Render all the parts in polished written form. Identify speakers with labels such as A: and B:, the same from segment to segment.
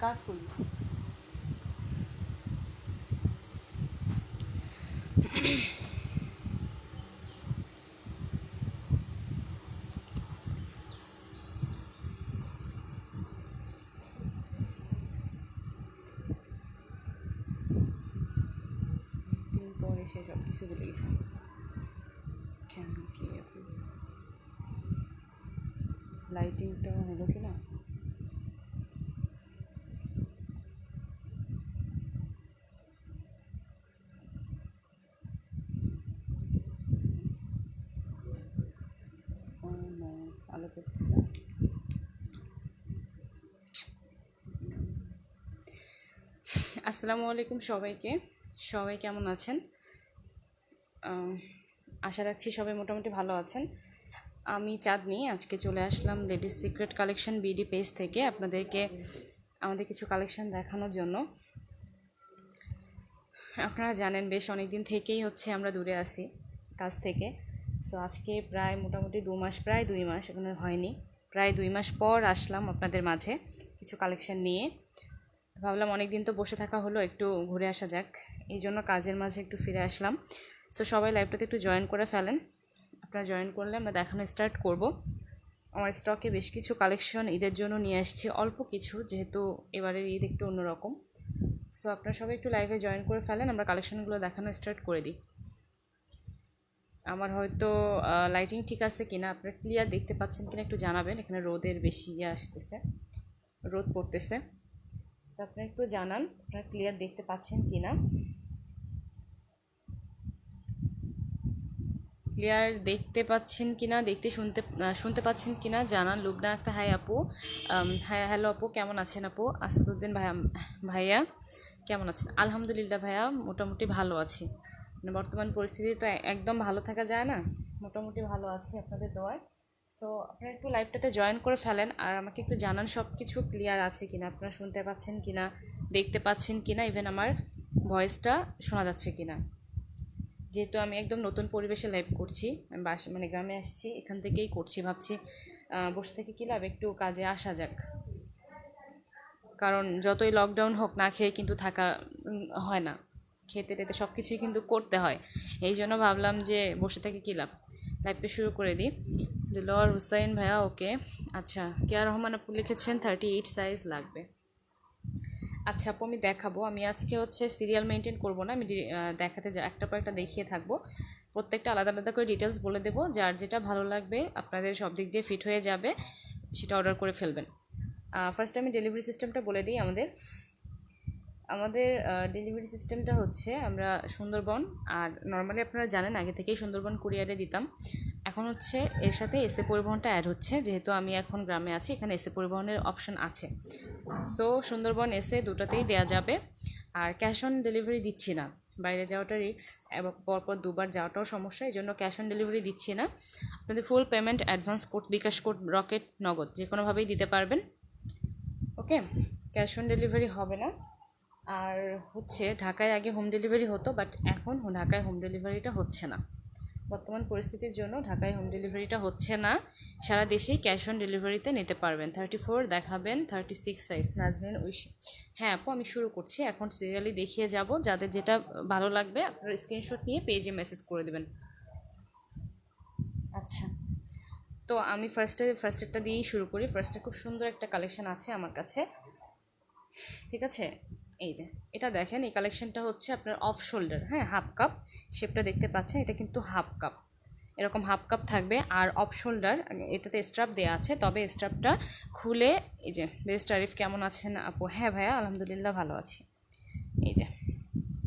A: কাজ করি। দিন পরে সে সব কিছু ভুলে গেছি। কেন কি এখন লাইটিংটা হলো কি না? আলো করতেছে। আসসালামু আলাইকুম সবাইকে। সবাই কেমন আছেন? আশা রাখছি সবাই মোটামুটি ভালো আছেন। আমি চাঁদনি, আজকে চলে আসলাম ladies secret collection BD page থেকে আপনাদেরকে আমাদের কিছু কালেকশন দেখানোর জন্য। আপনারা জানেন বেশ অনেক দিন থেকেই হচ্ছে আমরা দূরে আসি কাজ থেকে। সো আজকে প্রায় মোটামুটি 2 মাস, প্রায় 2 মাস, এখনো হয়নি, প্রায় 2 মাস পর আসলাম আপনাদের মাঝে কিছু কালেকশন নিয়ে। ভাবলাম অনেক দিন তো বসে থাকা হলো, একটু ঘুরে আসা যাক, এই জন্য কাজের মাঝে একটু ফিরে আসলাম। সো সবাই লাইভটাতে একটু জয়েন করে ফেলেন। আপনারা জয়েন করলে আমরা দেখানো স্টার্ট করব। আমার স্টকে বেশ কিছু কালেকশন ঈদের জন্য নিয়ে আসছি, অল্প কিছু, যেহেতু এবারের ঈদ একটু অন্যরকম। সো আপনারা সবাই একটু লাইভে জয়েন করে ফেলেন, আমরা কালেকশনগুলো দেখানো স্টার্ট করে দিই। আমার হয়তো লাইটিং ঠিক আছে কিনা, আপনারা ক্লিয়ার দেখতে পাচ্ছেন কিনা একটু জানাবেন। এখানে রোদের বেশি আসতেছে, রোদ পড়তেছে, তো আপনারা একটু জানান আপনারা ক্লিয়ার দেখতে পাচ্ছেন কিনা। ক্লিয়ার দেখতে পাচ্ছেন কিনা, শুনতে পাচ্ছেন কিনা জানান। লুবনা আক্তার, হাই আপু। হ্যাঁ, হ্যালো আপু, কেমন আছেন আপু? আসাদুদ্দিন ভাইয়া কেমন আছেন? আলহামদুলিল্লাহ ভাইয়া, মোটামুটি ভালো আছি। মানে বর্তমান পরিস্থিতি তো একদম ভালো থাকা যায় না, মোটামুটি ভালো আছি আপনাদের দোয়ায়। সো আপনারা একটু লাইভটাতে জয়েন করে ফেলেন আর আমাকে একটু জানান সব কিছু ক্লিয়ার আছে কিনা, আপনারা শুনতে পাচ্ছেন কিনা, দেখতে পাচ্ছেন কিনা, ইভেন আমার ভয়েসটা শোনা যাচ্ছে কিনা। যেহেতু আমি একদম নতুন পরিবেশে লাইভ করছি, আমি মানে গ্রামে আসছি, এখান থেকেই করছি, ভাবছি বসে থেকে কী লাভ, একটু কাজে আসা যাক। কারণ যতই লকডাউন হোক, না খেয়ে কিন্তু থাকা হয় না, খেতে টেতে সব কিছুই কিন্তু করতে হয়। এই জন্য ভাবলাম যে বসে থেকে কী লাভ, লাইভটা শুরু করে দিই। দিলওয়ার হুসাইন ভাইয়া, ওকে। আচ্ছা, কেয়া রহমান আপু লিখেছেন 38 সাইজ লাগবে। আচ্ছা আপু, আমি দেখাবো। আমি আজকে হচ্ছে সিরিয়াল মেনটেন করব না, আমি দেখাতে একটা পর একটা দেখিয়ে থাকবো, প্রত্যেকটা আলাদা আলাদা করে ডিটেলস বলে দেবো। যার যেটা ভালো লাগবে, আপনাদের সব দিক দিয়ে ফিট হয়ে যাবে, সেটা অর্ডার করে ফেলবেন। ফার্স্ট আমি ডেলিভারি সিস্টেমটা বলে দিই। আমাদের ডেলিভারি সিস্টেমটা হচ্ছে, আমরা সুন্দরবন, আর নর্মালি আপনারা জানেন আগে থেকেই সুন্দরবন কুরিয়ারে দিতাম। এখন হচ্ছে এর সাথে এসএ পরিবহনটা অ্যাড হচ্ছে, যেহেতু আমি এখন গ্রামে আছি, এখানে এসএ পরিবহনের অপশন আছে। সো সুন্দরবন এসএ দুটাতেই দেওয়া যাবে। আর ক্যাশ অন ডেলিভারি দিচ্ছি না, বাইরে যাওয়াটা রিস্ক এবং পরপর দুবার যাওয়াটাও সমস্যা, এই জন্য ক্যাশ অন ডেলিভারি দিচ্ছি না। আপনাদের ফুল পেমেন্ট অ্যাডভান্স কোড, বিকাশ কোড, রকেট, নগদ যে কোনোভাবেই দিতে পারবেন। ওকে, ক্যাশ অন ডেলিভারি হবে না। আর হচ্ছে ঢাকায় আগে হোম ডেলিভারি হতো, বাট এখন ঢাকায় হোম ডেলিভারিটা হচ্ছে না, বর্তমান পরিস্থিতির জন্য ঢাকায় হোম ডেলিভারিটা হচ্ছে না। সারা দেশেই ক্যাশ অন ডেলিভারিতে নিতে পারবেন। 34 দেখাবেন, 36 সাইজ নাজমিন ঐশী। হ্যাঁ আপু, আমি শুরু করছি এখন, সিরিয়ালি দেখিয়ে যাব, যাদের যেটা ভালো লাগবে আপনারা স্ক্রিনশট নিয়ে পেজে মেসেজ করে দেবেন। আচ্ছা, তো আমি ফার্স্টেরটা দিয়েই শুরু করি। ফার্স্টে খুব সুন্দর একটা কালেকশন আছে আমার কাছে, ঠিক আছে? এই যে এটা দেখেন, এই কালেকশনটা হচ্ছে আপনার অফ শোল্ডার, হ্যাঁ, হাফ কাপ শেপটা দেখতে পাচ্ছেন, এটা কিন্তু হাফ কাপ, এরকম হাফ কাপ থাকবে। আর অফ শোল্ডার, এটাতে স্ট্রাপ দেওয়া আছে, তবে স্ট্রাপটা খুলে, এই যে বেস্ট তারিফ, কেমন আছেন আপু? হ্যাঁ ভাইয়া, আলহামদুলিল্লাহ ভালো আছি। এই যে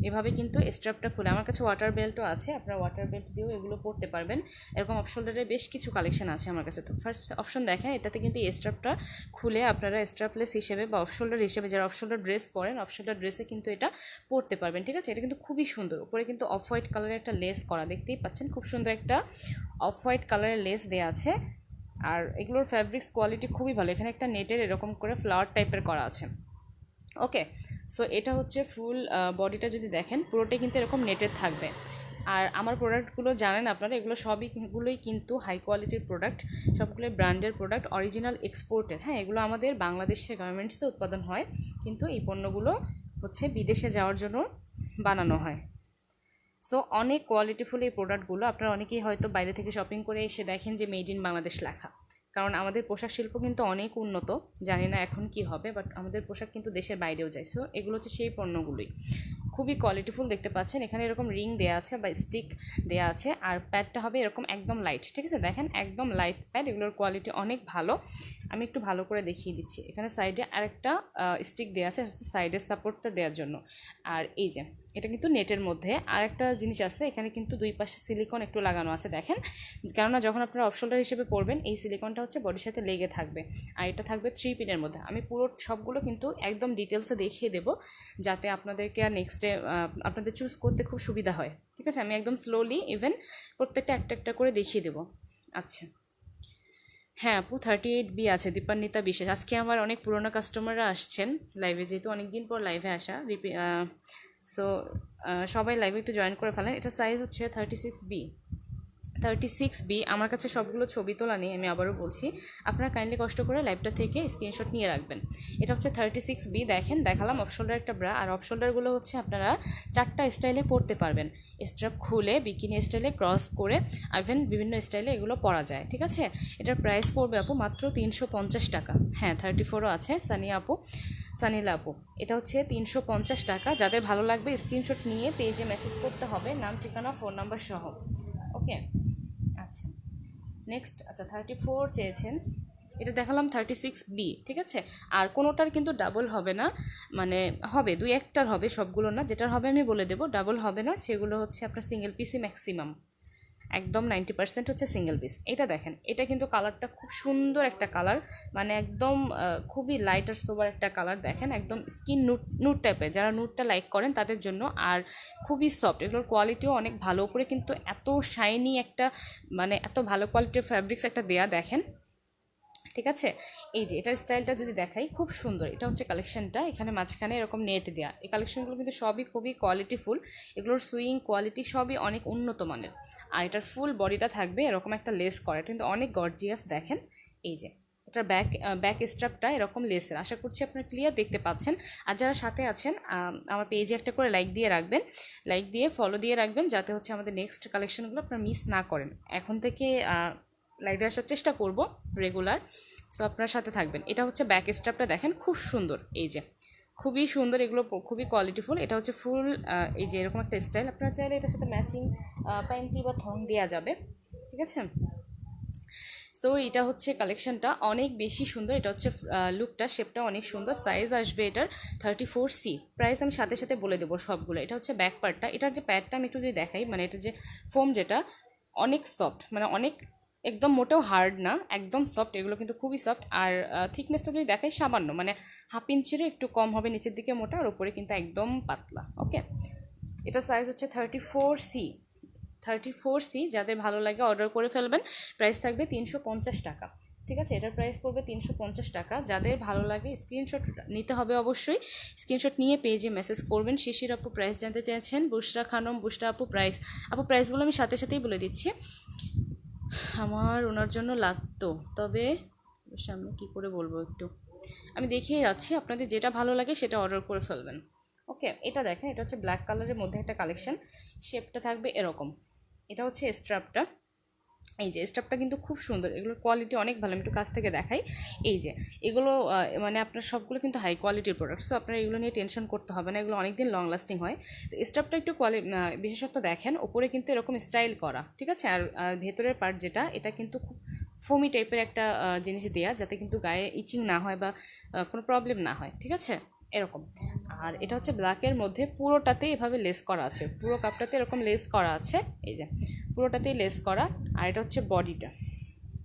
A: এভাবে কিন্তু স্ট্রাপটা খুলে, আমার কাছে ওয়াটার বেল্টও আছে, আপনারা ওয়াটার বেল্ট দিয়েও এগুলো পরতে পারবেন। এরকম অফ শোল্ডারের বেশ কিছু কালেকশন আছে আমার কাছে। তো ফার্স্ট অপশন দেখেন, এটাতে কিন্তু এই স্ট্রাপটা খুলে আপনারা স্ট্রাপলেস হিসেবে বা অফ শোল্ডার হিসেবে, যারা অফ শোল্ডার ড্রেস পরেন, অফ শোল্ডার ড্রেসে কিন্তু এটা পরতে পারবেন, ঠিক আছে? এটা কিন্তু খুবই সুন্দর, উপরে কিন্তু অফ হোয়াইট কালারের একটা লেস করা, দেখতেই পাচ্ছেন, খুব সুন্দর একটা অফ হোয়াইট কালারের লেস দেওয়া আছে। আর এগুলোর ফ্যাব্রিক্স কোয়ালিটি খুবই ভালো, এখানে একটা নেটের এরকম করে ফ্লাওয়ার টাইপের করা আছে। ওকে, সো এটা হচ্ছে ফুল বডিটা যদি দেখেন, পুরোটাই কিন্তু এরকম নেটের থাকবে। আর আমার প্রোডাক্টগুলো জানেন আপনারা, এগুলো সবইগুলোই কিন্তু হাই কোয়ালিটির প্রোডাক্ট, সবগুলোই ব্র্যান্ডের প্রোডাক্ট, অরিজিনাল এক্সপোর্টেড। হ্যাঁ, এগুলো আমাদের বাংলাদেশের গার্মেন্টসে উৎপাদন হয়, কিন্তু এই পণ্যগুলো হচ্ছে বিদেশে যাওয়ার জন্য বানানো হয়। সো অনেক কোয়ালিটিফুল এই প্রোডাক্টগুলো। আপনারা অনেকেই হয়তো বাইরে থেকে শপিং করে এসে দেখেন যে মেড ইন বাংলাদেশ লেখা, কারণ আমাদের পোশাক শিল্প কিন্তু অনেক উন্নত। জানি না এখন কি হবে, বাট আমাদের পোশাক কিন্তু দেশের বাইরেও যায়। সো এগুলো হচ্ছে সেই পণ্যগুলোই, খুবই কোয়ালিটিফুল দেখতে পাচ্ছেন। এখানে এরকম রিং দেওয়া আছে বা স্টিক দেওয়া আছে, আর প্যাডটা হবে এরকম একদম লাইট, ঠিক আছে? দেখেন একদম লাইট প্যাড, এগুলোর কোয়ালিটি অনেক ভালো। আমি একটু ভালো করে দেখিয়ে দিচ্ছি। এখানে সাইডে আরেকটা স্টিক দেওয়া আছে সাইডের সাপোর্টটা দেওয়ার জন্য। আর এই যে এটা কিন্তু নেটের মধ্যে। আর একটা জিনিস আছে, এখানে কিন্তু দুই পাশে সিলিকন একটু লাগানো আছে দেখেন, কেননা যখন আপনারা অফ শোল্ডার হিসেবে পরবেন এই সিলিকনটা হচ্ছে বডির সাথে লেগে থাকবে। আর এটা থাকবে 3 পিনের মধ্যে। আমি পুরো সবগুলো কিন্তু একদম ডিটেলসে দেখিয়ে দেবো, যাতে আপনাদেরকে আর নেক্সটে আপনাদের চুজ করতে খুব সুবিধা হয়, ঠিক আছে? আমি একদম স্লোলি ইভেন প্রত্যেকটা একটা একটা করে দেখিয়ে দেবো। আচ্ছা, হ্যাঁ আপু 38B আছে, দীপান্বিতা বিশ্বাস। আজকে আমার অনেক পুরোনো কাস্টমাররা আসছেন লাইভে, যেহেতু অনেক দিন পর লাইভে আসা। সো সবাই লাইভে একটু জয়েন করে ফেলেন। এটা সাইজ হচ্ছে 36B। আমার কাছে সবগুলো ছবি তোলা নেই, আমি আবারও বলছি। আপনারা কাইন্ডলি কষ্ট করে লাইভটা থেকে স্ক্রিনশট নিয়ে রাখবেন। এটা হচ্ছে 36B। দেখেন দেখালাম অফ শোল্ডার একটা ব্রা, আর অফ শোল্ডারগুলো হচ্ছে আপনারা 4টা স্টাইলে পরতে পারবেন। স্ট্রাপ খুলে বিকিনি স্টাইলে, ক্রস করে, ইভেন বিভিন্ন স্টাইলে এগুলো পরা যায়, ঠিক আছে? এটার প্রাইস পড়বে আপু মাত্র 350 টাকা। হ্যাঁ 34ও আছে, সানিলা আপু। এটা হচ্ছে 350 টাকা। যাদের ভালো লাগবে স্ক্রিনশট নিয়ে পেজে মেসেজ করতে হবে, নাম, ঠিকানা, ফোন নাম্বার সহ। ওকে, আচ্ছা নেক্সট। আচ্ছা 34 চেয়েছেন, এটা দেখালাম 36B, ঠিক আছে? আর কোনোটার কিন্তু ডাবল হবে না, মানে হবে দুই একটার হবে, সবগুলো না। যেটার হবে আমি বলে দেবো, ডাবল হবে না। সেগুলো হচ্ছে আপনার সিঙ্গেল পিসই ম্যাক্সিমাম, একদম 90% হচ্ছে সিঙ্গেল পিস। এটা দেখেন, এটা কিন্তু কালারটা খুব সুন্দর একটা কালার, মানে একদম খুবই লাইট আর সোবার একটা কালার। দেখেন একদম স্কিন নুট টাইপের, যারা নুটটা লাইক করেন তাদের জন্য। আর খুবই সফট, এগুলোর কোয়ালিটিও অনেক ভালো। উপরে কিন্তু এত শাইনি একটা, মানে এত ভালো কোয়ালিটির ফ্যাব্রিক্স একটা দেয়া, দেখেন, ঠিক আছে? এই যে এটার স্টাইলটা যদি দেখাই, খুব সুন্দর। এটা হচ্ছে কালেকশনটা, এখানে মাঝখানে এরকম নেট দেওয়া। এই কালেকশনগুলো কিন্তু সবই খুবই কোয়ালিটিফুল, এগুলোর সুইং কোয়ালিটি সবই অনেক উন্নত মানের। আর এটার ফুল বডিটা থাকবে এরকম একটা লেস করা, এটা কিন্তু অনেক গর্জিয়াস। দেখেন এই যে এটার ব্যাক স্ট্রাপটা এরকম লেসের। আশা করছি আপনারা ক্লিয়ার দেখতে পাচ্ছেন। আর যারা সাথে আছেন আমার পেজে একটা করে লাইক দিয়ে রাখবেন, লাইক দিয়ে ফলো দিয়ে রাখবেন, যাতে হচ্ছে আমাদের নেক্সট কালেকশনগুলো আপনারা মিস না করেন। এখন থেকে লাইভে আসার চেষ্টা করব রেগুলার, সো আপনার সাথে থাকবেন। এটা হচ্ছে ব্যাক স্ট্রাপটা, দেখেন খুব সুন্দর। এই যে খুবই সুন্দর, এগুলো খুবই কোয়ালিটিফুল। এটা হচ্ছে ফুল এই যে এরকম একটা স্টাইল। আপনারা চাইলে এটার সাথে ম্যাচিং প্যান্টি বা থং দেওয়া যাবে, ঠিক আছে? সো এটা হচ্ছে কালেকশনটা অনেক বেশি সুন্দর। এটা হচ্ছে লুকটা, শেপটা অনেক সুন্দর। সাইজ আসবে এটার 34C। প্রাইস আমি সাথে সাথে বলে দেবো সবগুলো। এটা হচ্ছে ব্যাক পার্টটা। এটার যে প্যাডটা আমি একটু যদি দেখাই, মানে এটা যে ফোম, যেটা অনেক সফট, মানে অনেক একদম মোটেও হার্ড না, একদম সফট। এগুলো কিন্তু খুবই সফট। আর থিকনেসটা যদি দেখাই সামান্য, মানে হাফ ইঞ্চিরও একটু কম হবে, নিচের দিকে মোটা আর উপরে কিন্তু একদম পাতলা। ওকে, এটা সাইজ হচ্ছে 34C। যাদের ভালো লাগে অর্ডার করে ফেলবেন। প্রাইস থাকবে 350 টাকা, ঠিক আছে? এটার প্রাইস পড়বে 350 টাকা। যাদের ভালো লাগে স্ক্রিনশট নিতে হবে অবশ্যই। স্ক্রিনশট নিয়ে পেজে মেসেজ করবেন। শিশির আপু প্রাইস জানতে চেয়েছেন, বুশরা খানম, বুশরা আপু প্রাইসগুলো আমি সাথে সাথেই বলে দিচ্ছি। আমার ওনার জন্য লাগতো, তবে সামনে কি করে বলবো, একটু আমি দেখিয়ে যাচ্ছি। আপনাদের যেটা ভালো লাগে সেটা অর্ডার করে ফেলবেন। ওকে, এটা দেখেন, এটা হচ্ছে ব্ল্যাক কালারের মধ্যে একটা কালেকশন। শেপটা থাকবে এরকম। এটা হচ্ছে স্ট্রাপটা। এই যে স্ট্রাপটা কিন্তু খুব সুন্দর, এগুলোর কোয়ালিটি অনেক ভালো। আমি একটু কাছ থেকে দেখাই। এই যে এগুলো মানে আপনার সবগুলো কিন্তু হাই কোয়ালিটির প্রোডাক্ট, সো আপনার এগুলো নিয়ে টেনশন করতে হবে না, এগুলো অনেক দিন লং লাস্টিং হয়। তো স্ট্রাপটা একটু বিশেষত্ব দেখেন, ওপরে কিন্তু এরকম স্টাইল করা, ঠিক আছে? আর ভেতরের পার্ট যেটা, এটা কিন্তু খুব ফোমি টাইপের একটা জিনিস দেয়া, যাতে কিন্তু গায়ে ইচিং না হয় বা কোনো প্রবলেম না হয়, ঠিক আছে? এরকম। আর এটা হচ্ছে ব্ল্যাকের মধ্যে, পুরোটাতে এভাবে লেস করা আছে, পুরো কাপটাতে এরকম লেস করা আছে। এই যে পুরোটাতেই লেস করা। আর এটা হচ্ছে বডিটা,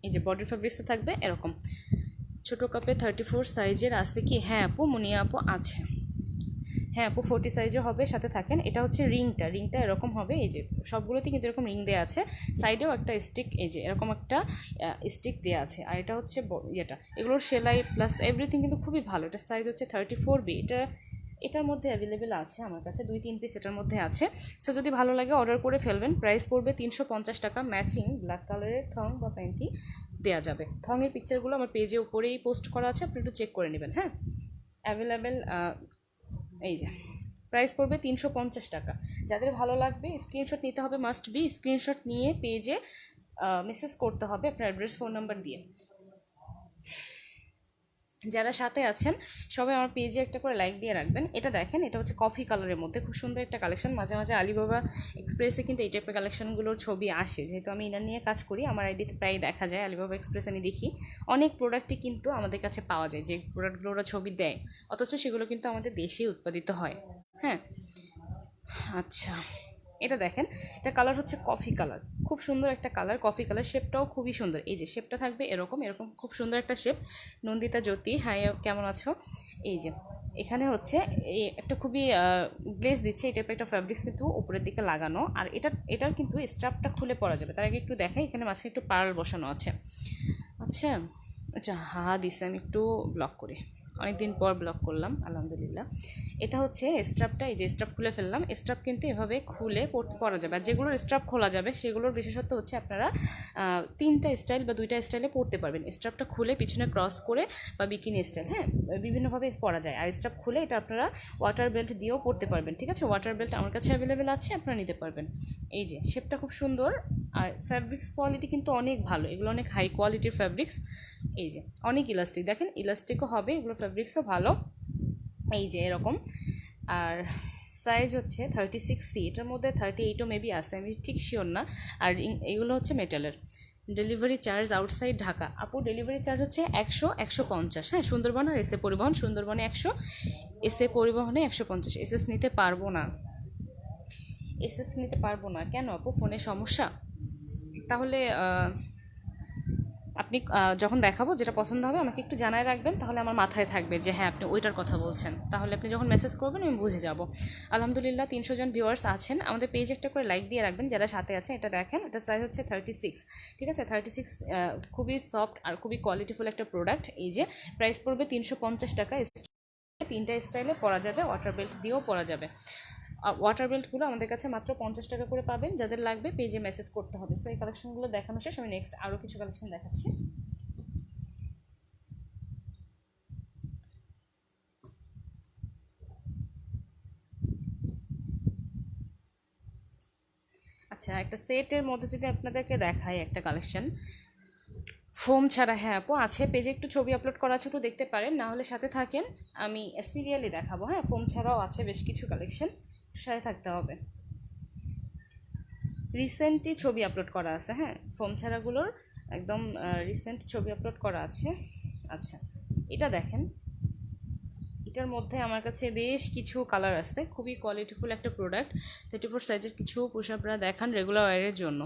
A: এই যে বডির ফেব্রিক্সটা থাকবে এরকম। ছোটো কাপে 34 সাইজের আছে কি? হ্যাঁ আপু, মুনিয়া আপু আছে। হ্যাঁ আপু 40 সাইজও হবে, সাথে থাকেন। এটা হচ্ছে রিংটা এরকম হবে। এই যে সবগুলোতেই কিন্তু এরকম রিং দেওয়া আছে, সাইডেও একটা স্টিক, এই যে এরকম একটা স্টিক দেওয়া আছে। আর এটা হচ্ছে ইয়েটা, এগুলোর সেলাই প্লাস এভরিথিং কিন্তু খুবই ভালো। এটা সাইজ হচ্ছে 34B। এটা এটার মধ্যে অ্যাভেলেবেল আছে আমার কাছে 2-3 পিস এটার মধ্যে আছে। সো যদি ভালো লাগে অর্ডার করে ফেলবেন। প্রাইস পড়বে 350 টাকা। ম্যাচিং ব্ল্যাক কালারের থং বা প্যান্টি দেওয়া যাবে। থংয়ের পিকচারগুলো আমার পেজে উপরেই পোস্ট করা আছে, আপনি একটু চেক করে নেবেন। হ্যাঁ, অ্যাভেলেবেল এই যে প্রাইস পড়বে 350 টাকা। যাদের ভালো লাগবে স্ক্রিনশট নিতে হবে, মাস্ট বি। স্ক্রিনশট নিয়ে পেজে মেসেজ করতে হবে আপনার অ্যাড্রেস, ফোন নাম্বার দিয়ে। যারা সাথে আছেন সবাই আমার পেজে একটা করে লাইক দিয়ে রাখবেন। এটা দেখেন, এটা হচ্ছে কফি কালারের মধ্যে খুব সুন্দর একটা কালেকশন। মাঝে মাঝে আলিবাবা এক্সপ্রেসে কিন্তু এই টাইপের কালেকশনগুলোর ছবি আসে, যেহেতু আমি ইনার নিয়ে কাজ করি আমার আইডিতে প্রায় দেখা যায়। আলিবাবা এক্সপ্রেস আমি দেখি অনেক প্রোডাক্টই কিন্তু আমাদের কাছে পাওয়া যায়, যে প্রোডাক্টগুলো ওরা ছবি দেয় অথচ সেগুলো কিন্তু আমাদের দেশেই উৎপাদিত হয়। হ্যাঁ, আচ্ছা, এটা দেখেন, এটা কালার হচ্ছে কফি কালার, খুব সুন্দর একটা কালার, কফি কালার। শেপটাও খুবই সুন্দর। এই যে শেপটা থাকবে এরকম এরকম, খুব সুন্দর একটা শেপ। নন্দিতা জ্যোতি, হাই, কেমন আছো? এই যে এখানে হচ্ছে এই একটা খুবই গ্লেজ দিচ্ছে, এই টাইপের একটা ফ্যাব্রিক্স কিন্তু উপরের দিকে লাগানো। আর এটার কিন্তু স্ট্রাপটা খুলে পরা যাবে। তার আগে একটু দেখাই, এখানে মাঝখানে একটু পার্ল বসানো আছে। আচ্ছা আচ্ছা, দিছে, আমি একটু ব্লক করি, অনেকদিন পর ব্লক করলাম, আলহামদুলিল্লাহ। এটা হচ্ছে স্ট্রাপটা, এই যে স্ট্রাপ খুলে ফেললাম। স্ট্রাপ কিন্তু এভাবে খুলে পরা যাবে। আর যেগুলোর স্ট্রাপ খোলা যাবে সেগুলোর বিশেষত্ব হচ্ছে আপনারা 3টা স্টাইল বা 2টা স্টাইলে পরতে পারবেন। স্ট্রাপটা খুলে পিছনে ক্রস করে বা বিকিনি স্টাইল, হ্যাঁ, বিভিন্নভাবে পরা যায়। আর স্ট্রাপ খুলে এটা আপনারা ওয়াটার বেল্ট দিয়েও পরতে পারবেন। ঠিক আছে, ওয়াটার বেল্ট আমার কাছে অ্যাভেলেবেল আছে, আপনারা নিতে পারবেন। এই যে শেপটা খুব সুন্দর। আর ফ্যাব্রিক্স কোয়ালিটি কিন্তু অনেক ভালো, এগুলো অনেক হাই কোয়ালিটির ফ্যাব্রিক্স। এই যে অনেক ইলাস্টিক, দেখেন ইলাস্টিকও হবে, এগুলো ফ্যাব্রিক্সও ভালো। এই যে এরকম। আর সাইজ হচ্ছে 36C, এটার মধ্যে 38ও মেবি আছে, আমি ঠিক শিওর না। আর এইগুলো হচ্ছে মেটালের। ডেলিভারি চার্জ আউটসাইড ঢাকা, আপু ডেলিভারি চার্জ হচ্ছে 100-150। হ্যাঁ, সুন্দরবন আর এসএ পরিবহন, সুন্দরবনে 100, এসএ পরিবহনে 150। এসএস নিতে পারবো না, এসএস নিতে পারবো না কেন আপু? ফোনে সমস্যা? তাহলে আপনি যখন দেখাবো যেটা পছন্দ হবে আমাকে একটু জানায় রাখবেন, তাহলে আমার মাথায় থাকবে যে হ্যাঁ আপনি ওইটার কথা বলছেন। তাহলে আপনি যখন মেসেজ করবেন আমি বুঝে যাব। আলহামদুলিল্লাহ 300 জন ভিউয়ার্স আছেন, আমাদের পেজে একটা করে লাইক দিয়ে রাখবেন যারা সাথে আছেন। এটা দেখেন, এটা সাইজ হচ্ছে 36। ঠিক আছে, 36, খুবই সফট আর খুবই কোয়ালিটিফুল একটা প্রোডাক্ট। এই যে প্রাইস পড়বে 350 টাকা। 3টা স্টাইলে পরা যাবে, ওয়াটার বেল্ট দিয়েও পরা যাবে। ওয়াটার বেল্টগুলো আমাদের কাছে মাত্র 50 টাকা করে পাবেন। যাদের লাগবে পেজে মেসেজ করতে হবে। সো এই কালেকশনগুলো দেখানো শেষ, আমি নেক্সট আরও কিছু কালেকশন দেখাচ্ছি। আচ্ছা, একটা সেটের মধ্যে যদি আপনাদেরকে দেখাই একটা কালেকশন ফোম ছাড়া, হ্যাঁ আপু আছে, পেজে একটু ছবি আপলোড করা আছে, একটু দেখতে পারেন, না হলে সাথে থাকেন, আমি সিরিয়ালি দেখাবো। হ্যাঁ, ফোম ছাড়াও আছে বেশ কিছু কালেকশন, সাথে থাকতে হবে। রিসেন্টলি ছবি আপলোড করা আছে, হ্যাঁ, ফোম ছাড়াগুলোর একদম রিসেন্ট ছবি আপলোড করা আছে। আচ্ছা, এটা দেখেন, এটার মধ্যে আমার কাছে বেশ কিছু কালার আছে, খুবই কোয়ালিটিফুল একটা প্রোডাক্ট। 34 সাইজের কিছু পুশ আপরা দেখান রেগুলার ওয়্যারের জন্য।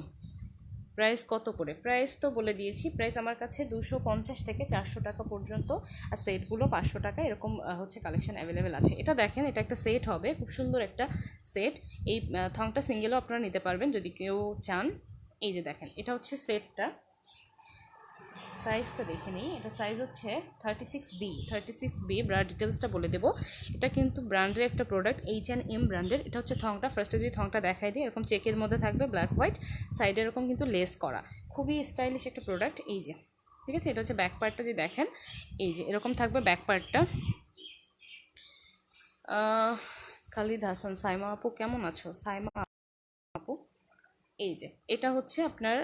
A: প্রাইস কত করে? প্রাইস তো বলে দিয়েছি, প্রাইস আমার কাছে 250 থেকে 400 টাকা পর্যন্ত। আর সেটগুলো 500 টাকা, এরকম হচ্ছে কালেকশন অ্যাভেলেবেল আছে। এটা দেখেন, এটা একটা সেট হবে, খুব সুন্দর একটা সেট। এই থংটা সিঙ্গেলও আপনারা নিতে পারবেন যদি কেউ চান। এই যে দেখেন, এটা হচ্ছে সেটটা, সাইজটা দেখে নিই। এটা সাইজ হচ্ছে 36B। 36B ব্র্যান্ড ডিটেলসটা বলে দেবো। এটা কিন্তু ব্র্যান্ডের একটা প্রোডাক্ট, H&M ব্র্যান্ডের। এটা হচ্ছে থংটা, ফার্স্টে যদি থংটা দেখাই দিই, এরকম চেকের মধ্যে থাকবে, ব্ল্যাক হোয়াইট, সাইডে এরকম কিন্তু লেস করা, খুবই স্টাইলিশ একটা প্রোডাক্ট। এই যে ঠিক আছে, এটা হচ্ছে ব্যাক পার্টটা, যদি দেখেন এই যে এরকম থাকবে ব্যাক পার্টটা। খালিদ হাসান, সাইমা আপু কেমন আছো? সাইমা আপু, এই যে এটা হচ্ছে আপনার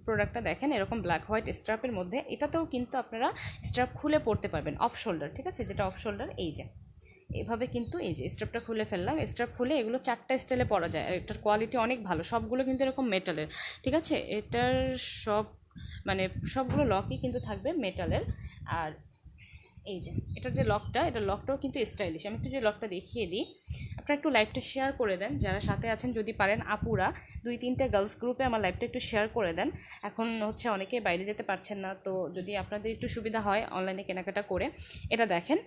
A: প্রোডাক্টটা দেখেন, এরকম ব্ল্যাক হোয়াইট স্ট্রাপের মধ্যে। এটাতেও কিন্তু আপনারা স্ট্রাপ খুলে পরতে পারবেন, অফ শোল্ডার। ঠিক আছে, যেটা অফ শোল্ডার, এই যে এভাবে কিন্তু এই যে স্ট্রাপটা খুলে ফেললাম। স্ট্রাপ খুলে এগুলো 4টা স্টাইলে পরা যায়। এটার কোয়ালিটি অনেক ভালো, সবগুলো কিন্তু এরকম মেটালের। ঠিক আছে, এটার সব মানে সবগুলো লকই কিন্তু থাকবে মেটালের। আর এই যে এটার যে লকটা, এটার লকটাও কিন্তু স্টাইলিশ। আমি একটু যে লকটা দেখিয়ে দিই, আপনারা একটু লাইভটা শেয়ার করে দেন যারা সাথে আছেন, যদি পারেন আপুরা 2-3টা গার্লস গ্রুপে আমার লাইভটা একটু শেয়ার করে দেন। এখন হচ্ছে অনেকে বাইরে যেতে পারছেন না, তো যদি আপনাদের একটু সুবিধা হয় অনলাইনে কেনাকাটা করে। এটা দেখেন,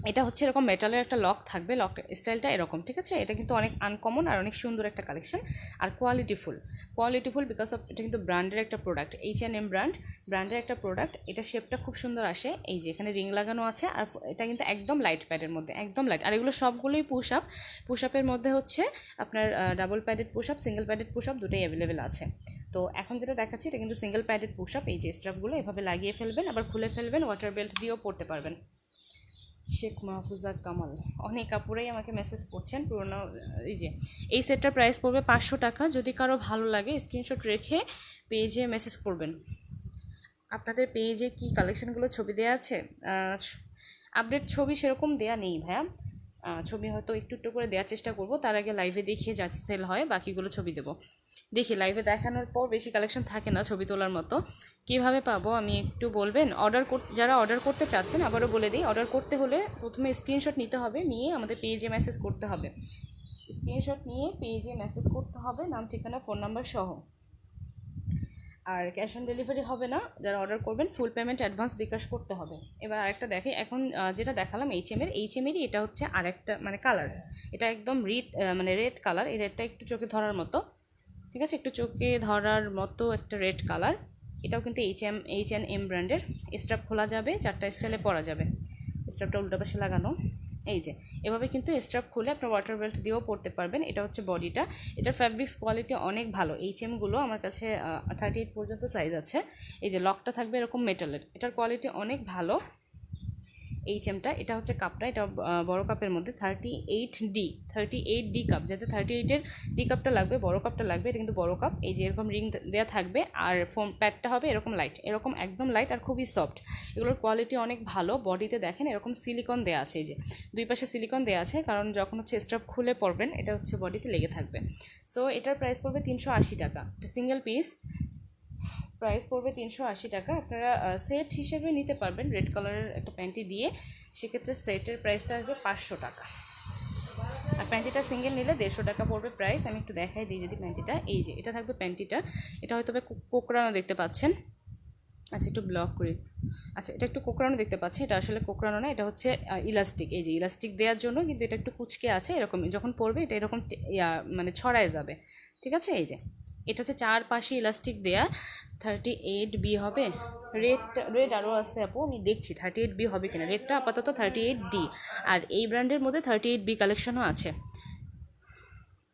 A: এটা হচ্ছে এরকম মেটালের একটা লক থাকবে, লক স্টাইলটা এরকম, ঠিক আছে। এটা কিন্তু অনেক আনকমন আর অনেক সুন্দর একটা কালেকশন আর কোয়ালিটিফুল বিকজ অফ এটা কিন্তু ব্র্যান্ডের একটা প্রোডাক্ট, H&M ব্র্যান্ডের একটা প্রোডাক্ট। এটা শেপটা খুব সুন্দর আসে, এই যে এখানে রিং লাগানো আছে, আর এটা কিন্তু একদম লাইট প্যাডের মধ্যে, একদম লাইট। আর এগুলো সবগুলোই পুশ আপের মধ্যে হচ্ছে আপনার double padded push up, single padded push up দুটোই অ্যাভেলেবেল আছে। তো এখন যেটা দেখাচ্ছি এটা কিন্তু সিঙ্গেল প্যাডেড পুশ আপ। এই যে স্ট্রাপগুলো এভাবে লাগিয়ে ফেলবেন, আবার খুলে ফেলবেন, ওয়াটার বেল্ট দিয়েও পড়তে পারবেন। শেখ মাহফুজা কামাল, অনেক কাপড়েই আমাকে মেসেজ করছেন পুরোনো। এই যে এই সেটটার প্রাইস পড়বে 500 টাকা। যদি কারো ভালো লাগে স্ক্রিনশট রেখে পেজে মেসেজ করবেন। আপনাদের পেজে কি কালেকশনগুলো ছবি দেওয়া আছে? আপডেট ছবি সেরকম দেয়া নেই ভাইয়া, ছবি হয়তো একটু একটু করে দেওয়ার চেষ্টা করব, তার আগে লাইভে দেখিয়ে যা সেল হয় বাকিগুলো ছবি দেবো। দেখি লাইভে দেখানোর পর বেশি কালেকশন থাকে না ছবি তোলার মতো। কিভাবে পাবো আমি একটু বলবেন? যারা অর্ডার করতে চাচ্ছেন আবারও বলে দিই, অর্ডার করতে হলে প্রথমে স্ক্রিনশট নিতে হবে, নিয়ে আমাদের পেজে মেসেজ করতে হবে। স্ক্রিনশট নিয়ে পেজে মেসেজ করতে হবে, নাম ঠিকানা ফোন নাম্বার সহ। আর ক্যাশ অন ডেলিভারি হবে না, যারা অর্ডার করবেন ফুল পেমেন্ট অ্যাডভান্স বিকাশ করতে হবে। এবার আরেকটা দেখে, এখন যেটা দেখালাম এইচএমেরই এটা হচ্ছে আরেকটা মানে কালার, এটা একদম মানে রেড কালার। এই রেডটা একটু চোখে ধরার মতো, ঠিক আছে, একটু চোখে ধরার মতো একটা রেড কালার। এটাও কিন্তু H&M ব্র্যান্ডের। স্ট্রাপ খোলা যাবে, 4টা স্টাইলে পরা যাবে। স্ট্রাপটা উল্টো পাশে লাগানো, এই যে এভাবে কিন্তু স্ট্রাপ খুলে আপনার ওয়াটার বেল্ট দিয়েও পরতে পারবেন। এটা হচ্ছে বডিটা, এটার ফ্যাব্রিক্স কোয়ালিটি অনেক ভালো। H&Mগুলো আমার কাছে 38 পর্যন্ত সাইজ আছে। এই যে লকটা থাকবে এরকম মেটালের, এটার কোয়ালিটি অনেক ভালো। H&Mটা এটা হচ্ছে কাপটা, এটা বড় কাপের মধ্যে 38D কাপ, যাতে 38-এর ডি কাপটা লাগবে, বড় কাপটা লাগবে। এটা কিন্তু বড় কাপ। এই যে এরকম রিং দেওয়া থাকবে, আর ফোম প্যাডটা হবে এরকম লাইট, এরকম একদম লাইট আর খুবই সফট। এগুলোর কোয়ালিটি অনেক ভালো। বডিতে দেখেন এরকম সিলিকন দেওয়া আছে, এই যে দুই পাশে সিলিকন দেওয়া আছে, কারণ যখন হচ্ছে স্ট্রাপ খুলে পরবেন এটা হচ্ছে বডিতে লেগে থাকবে। সো এটার প্রাইস পড়বে 380 টাকা, এটা সিঙ্গেল পিস। প্রাইস পড়বে 380 টাকা। আপনারা সেট হিসেবে নিতে পারবেন রেড কালারের একটা প্যান্টি দিয়ে, সেক্ষেত্রে সেটের প্রাইসটা আসবে 500 টাকা। আর প্যান্টিটা সিঙ্গেল নিলে 150 টাকা পড়বে প্রাইস। আমি একটু দেখাই দিই যদি প্যান্টিটা, এই যে এটা থাকবে প্যান্টিটা। এটা হয়তো কোকড়ানো দেখতে পাচ্ছেন, আচ্ছা একটু ব্লক করি। আচ্ছা এটা একটু কোকড়ানো দেখতে পাচ্ছি, এটা আসলে কোকড়ানো না, এটা হচ্ছে ইলাস্টিক। এই যে ইলাস্টিক দেওয়ার জন্য কিন্তু এটা একটু কুচকে আছে, এরকম যখন পরবে এটা এরকম মানে ছড়ায় যাবে, ঠিক আছে। এই যে এটা হচ্ছে চারপাশে ইলাস্টিক দেয়া। 38B হবে। রেড আরও আছে আপু, আমি দেখছি 38B হবে কিনা। রেডটা আপাতত 38D, আর এই ব্র্যান্ডের মধ্যে 38B কালেকশনও আছে।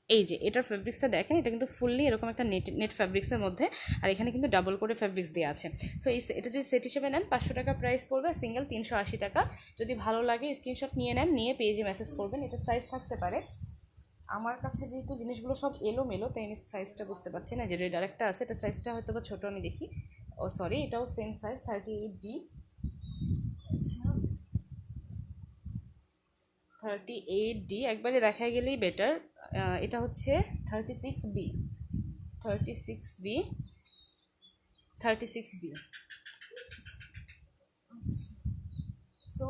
A: এই যে এটার ফ্যাব্রিক্সটা দেখেন, এটা কিন্তু ফুললি এরকম একটা নেট ফ্যাব্রিক্সের মধ্যে, আর এখানে কিন্তু ডাবল করে ফ্যাব্রিক্স দেওয়া আছে। সো এটা যদি সেট হিসেবে নেন 500 টাকা প্রাইস পড়বে, সিঙ্গেল 380 টাকা। যদি ভালো লাগে স্ক্রিনশট নিয়ে নেন, নিয়ে পেজে মেসেজ করবেন। এটা সাইজ থাকতে পারে, আমার কাছে যেহেতু জিনিসগুলো সব এলোমেলো তাই আমি সাইজটা বুঝতে পারছি না। যে রেড আরেকটা আছে, এটা সাইজটা হয়তো বা ছোটো, আমি দেখি। ও সরি, এটাও সেম সাইজ 38D। আচ্ছা 38D একবারে দেখা গেলেই বেটার। এটা হচ্ছে 36B, 36B, 36B। সো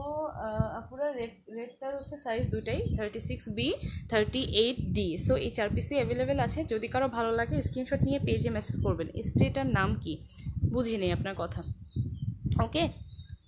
A: আপনার রেডটার হচ্ছে সাইজ দুটাই 36B, 38D। সো এই 4 পিসই অ্যাভেলেবেল আছে। যদি কারো ভালো লাগে স্ক্রিনশট নিয়ে পেজে মেসেজ করবেন। স্ট্রিটার নাম কি বুঝি নেই আপনার কথা, ওকে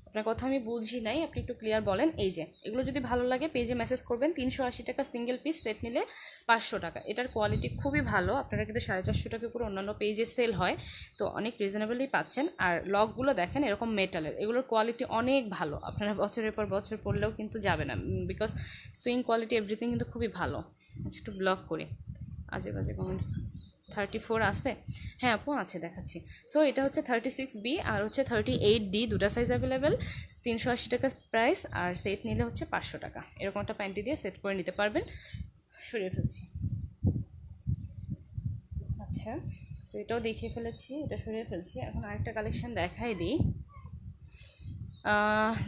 A: আপনার কথা আমি বুঝি নাই, আপনি একটু ক্লিয়ার বলেন। এই যে এগুলো যদি ভালো লাগে পেজে মেসেজ করবেন। 380 টাকা সিঙ্গেল পিস, সেট নিলে 500 টাকা। এটার কোয়ালিটি খুবই ভালো, আপনারা কিন্তু 450 টাকা করে অন্যান্য পেজে সেল হয়, তো অনেক রিজনেবলি পাচ্ছেন। আর লকগুলো দেখেন এরকম মেটালের, এগুলোর কোয়ালিটি অনেক ভালো। আপনারা বছরের পর বছর পরলেও কিন্তু যাবে না, বিকজ সুইং কোয়ালিটি এভরিথিং কিন্তু খুবই ভালো। আচ্ছা একটু ব্লক করি, আজে বাজে কমেন্টস। 34 আছে, হ্যাঁ আপু আছে, দেখাচ্ছি। সো এটা হচ্ছে 36B আর হচ্ছে 38D, দুটা সাইজ অ্যাভেলেবেল। 380 টাকা প্রাইস, আর সেট নিলে হচ্ছে 500 টাকা। এরকম একটা প্যান্টি দিয়ে সেট করে নিতে পারবেন। সরিয়ে ফেলছি, আচ্ছা সো এটাও দেখিয়ে ফেলেছি, এটা সরিয়ে ফেলছি। এখন আরেকটা কালেকশন দেখাই দিই।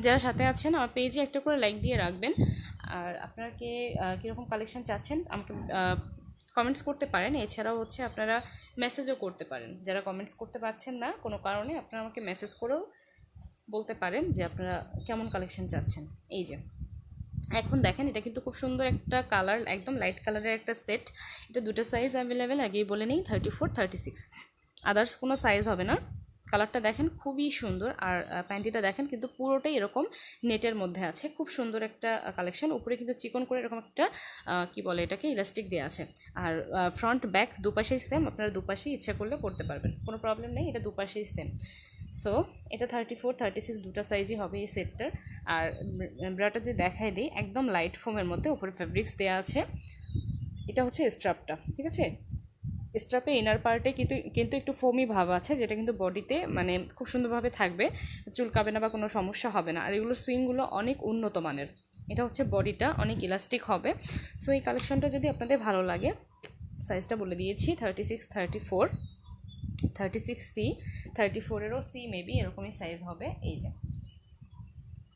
A: যারা সাথে আছেন আমার পেজে একটা করে লাইক দিয়ে রাখবেন। আর আপনারা কীরকম কালেকশন চাচ্ছেন আমাকে কমেন্টস করতে পারেন। এছাড়াও হচ্ছে আপনারা মেসেজও করতে পারেন। যারা কমেন্টস করতে পারছেন না কোনো কারণে, আপনারা আমাকে মেসেজ করেও বলতে পারেন যে আপনারা কেমন কালেকশন চাচ্ছেন। এই যে এখন দেখেন এটা কিন্তু খুব সুন্দর একটা কালার, একদম লাইট কালারের একটা সেট। এটা দুটো সাইজ অ্যাভেলেবেল, আগেই বলে নিই, 34, 36। আদার্স কোনো সাইজ হবে না। কালারটা দেখেন খুবই সুন্দর। আর প্যান্টিটা দেখেন কিন্তু পুরোটাই এরকম নেটের মধ্যে আছে, খুব সুন্দর একটা কালেকশন। উপরে কিন্তু চিকন করে এরকম একটা কি বলে এটাকে, ইলাস্টিক দেওয়া আছে। আর ফ্রন্ট ব্যাক দুপাশেই সেম, আপনারা দুপাশেই ইচ্ছা করলে পরতে পারবেন, কোনো প্রবলেম নেই, এটা দুপাশেই সেম। সো এটা 34, 36 দুটো সাইজই হবে এই সেটটার। আর ব্রাটা যদি দেখাই দিই, একদম লাইট ফোমের মধ্যে উপরে ফেব্রিক্স দেওয়া আছে। এটা হচ্ছে স্ট্রাপটা, ঠিক আছে। স্ট্রাপে ইনার পার্টে কিন্তু কিন্তু একটু ফোমি ভাব আছে, যেটা কিন্তু বডিতে মানে খুব সুন্দরভাবে থাকবে, চুলকাবে না বা কোনো সমস্যা হবে না। আর এগুলো সুইংগুলো অনেক উন্নত মানের। এটা হচ্ছে বডিটা অনেক ইলাস্টিক হবে। সো এই কালেকশনটা যদি আপনাদের ভালো লাগে, সাইজটা বলে দিয়েছি 36, 34, 36C, 34এরও সি মেবি এরকমই সাইজ হবে। এই যে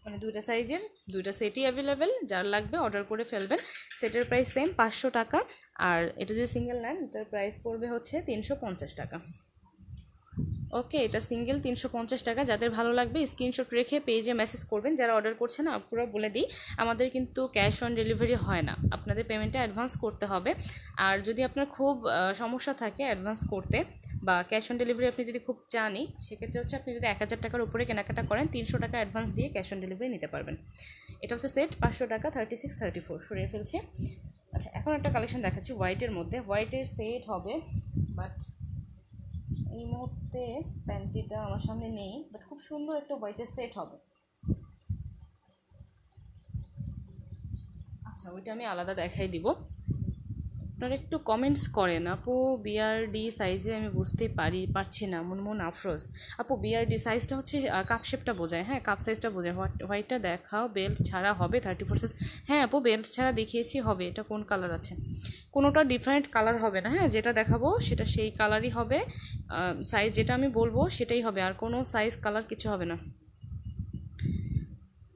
A: মানে দুইটা সাইজের দুইটা সেটই অ্যাভেলেবেল, যার লাগবে অর্ডার করে ফেলবেন। সেটের প্রাইস সেম 500 টাকা। আর এটা যদি সিঙ্গেল নেন, এটার প্রাইস পড়বে হচ্ছে 350 টাকা। ওকে, এটা সিঙ্গেল 350 টাকা। যাদের ভালো লাগবে স্ক্রিনশট রেখে পেজে মেসেজ করবেন। যারা অর্ডার করছেন আপুরা বলে দিই, আমাদের কিন্তু ক্যাশ অন ডেলিভারি হয় না, আপনাদের পেমেন্টটা অ্যাডভান্স করতে হবে। আর যদি আপনার খুব সমস্যা থাকে অ্যাডভান্স করতে বা ক্যাশ অন ডেলিভারি আপনি যদি খুব চানই, সেক্ষেত্রে হচ্ছে আপনি যদি 1000 টাকার উপরে কেনাকাটা করেন, 300 টাকা অ্যাডভান্স দিয়ে ক্যাশ অন ডেলিভারি নিতে পারবেন। এটা হচ্ছে সেট 500 টাকা, 36, 34 সরিয়ে ফেলছি। আচ্ছা, এখন একটা কালেকশন দেখাচ্ছি হোয়াইটের মধ্যে। হোয়াইটের সেট হবে, বাট এই মুহূর্তে প্যান্টিটা আমার সামনে নেই, বাট খুব সুন্দর একটা হোয়াইটের সেট হবে। আচ্ছা, ওইটা আমি আলাদা দেখাই দিব। আপনারা একটু কমেন্টস করেন আপু, বিআরডি সাইজে আমি বুঝতে পারছি না, মুনমুন আফরোজ। আপু বিআরডি সাইজটা হচ্ছে কাপ শেপটা বোঝায়, হ্যাঁ কাপ সাইজটা বোঝায়। হোয়াইটটা দেখাও, বেল্ট ছাড়া হবে 34 সাইজ। হ্যাঁ আপু, বেল্ট ছাড়া দেখিয়েছি, হবে। এটা কোন কালার আছে? কোনোটা ডিফারেন্ট কালার হবে না, হ্যাঁ যেটা দেখাবো সেটা সেই কালারই হবে। সাইজ যেটা আমি বলবো সেটাই হবে, আর কোনো সাইজ কালার কিছু হবে না।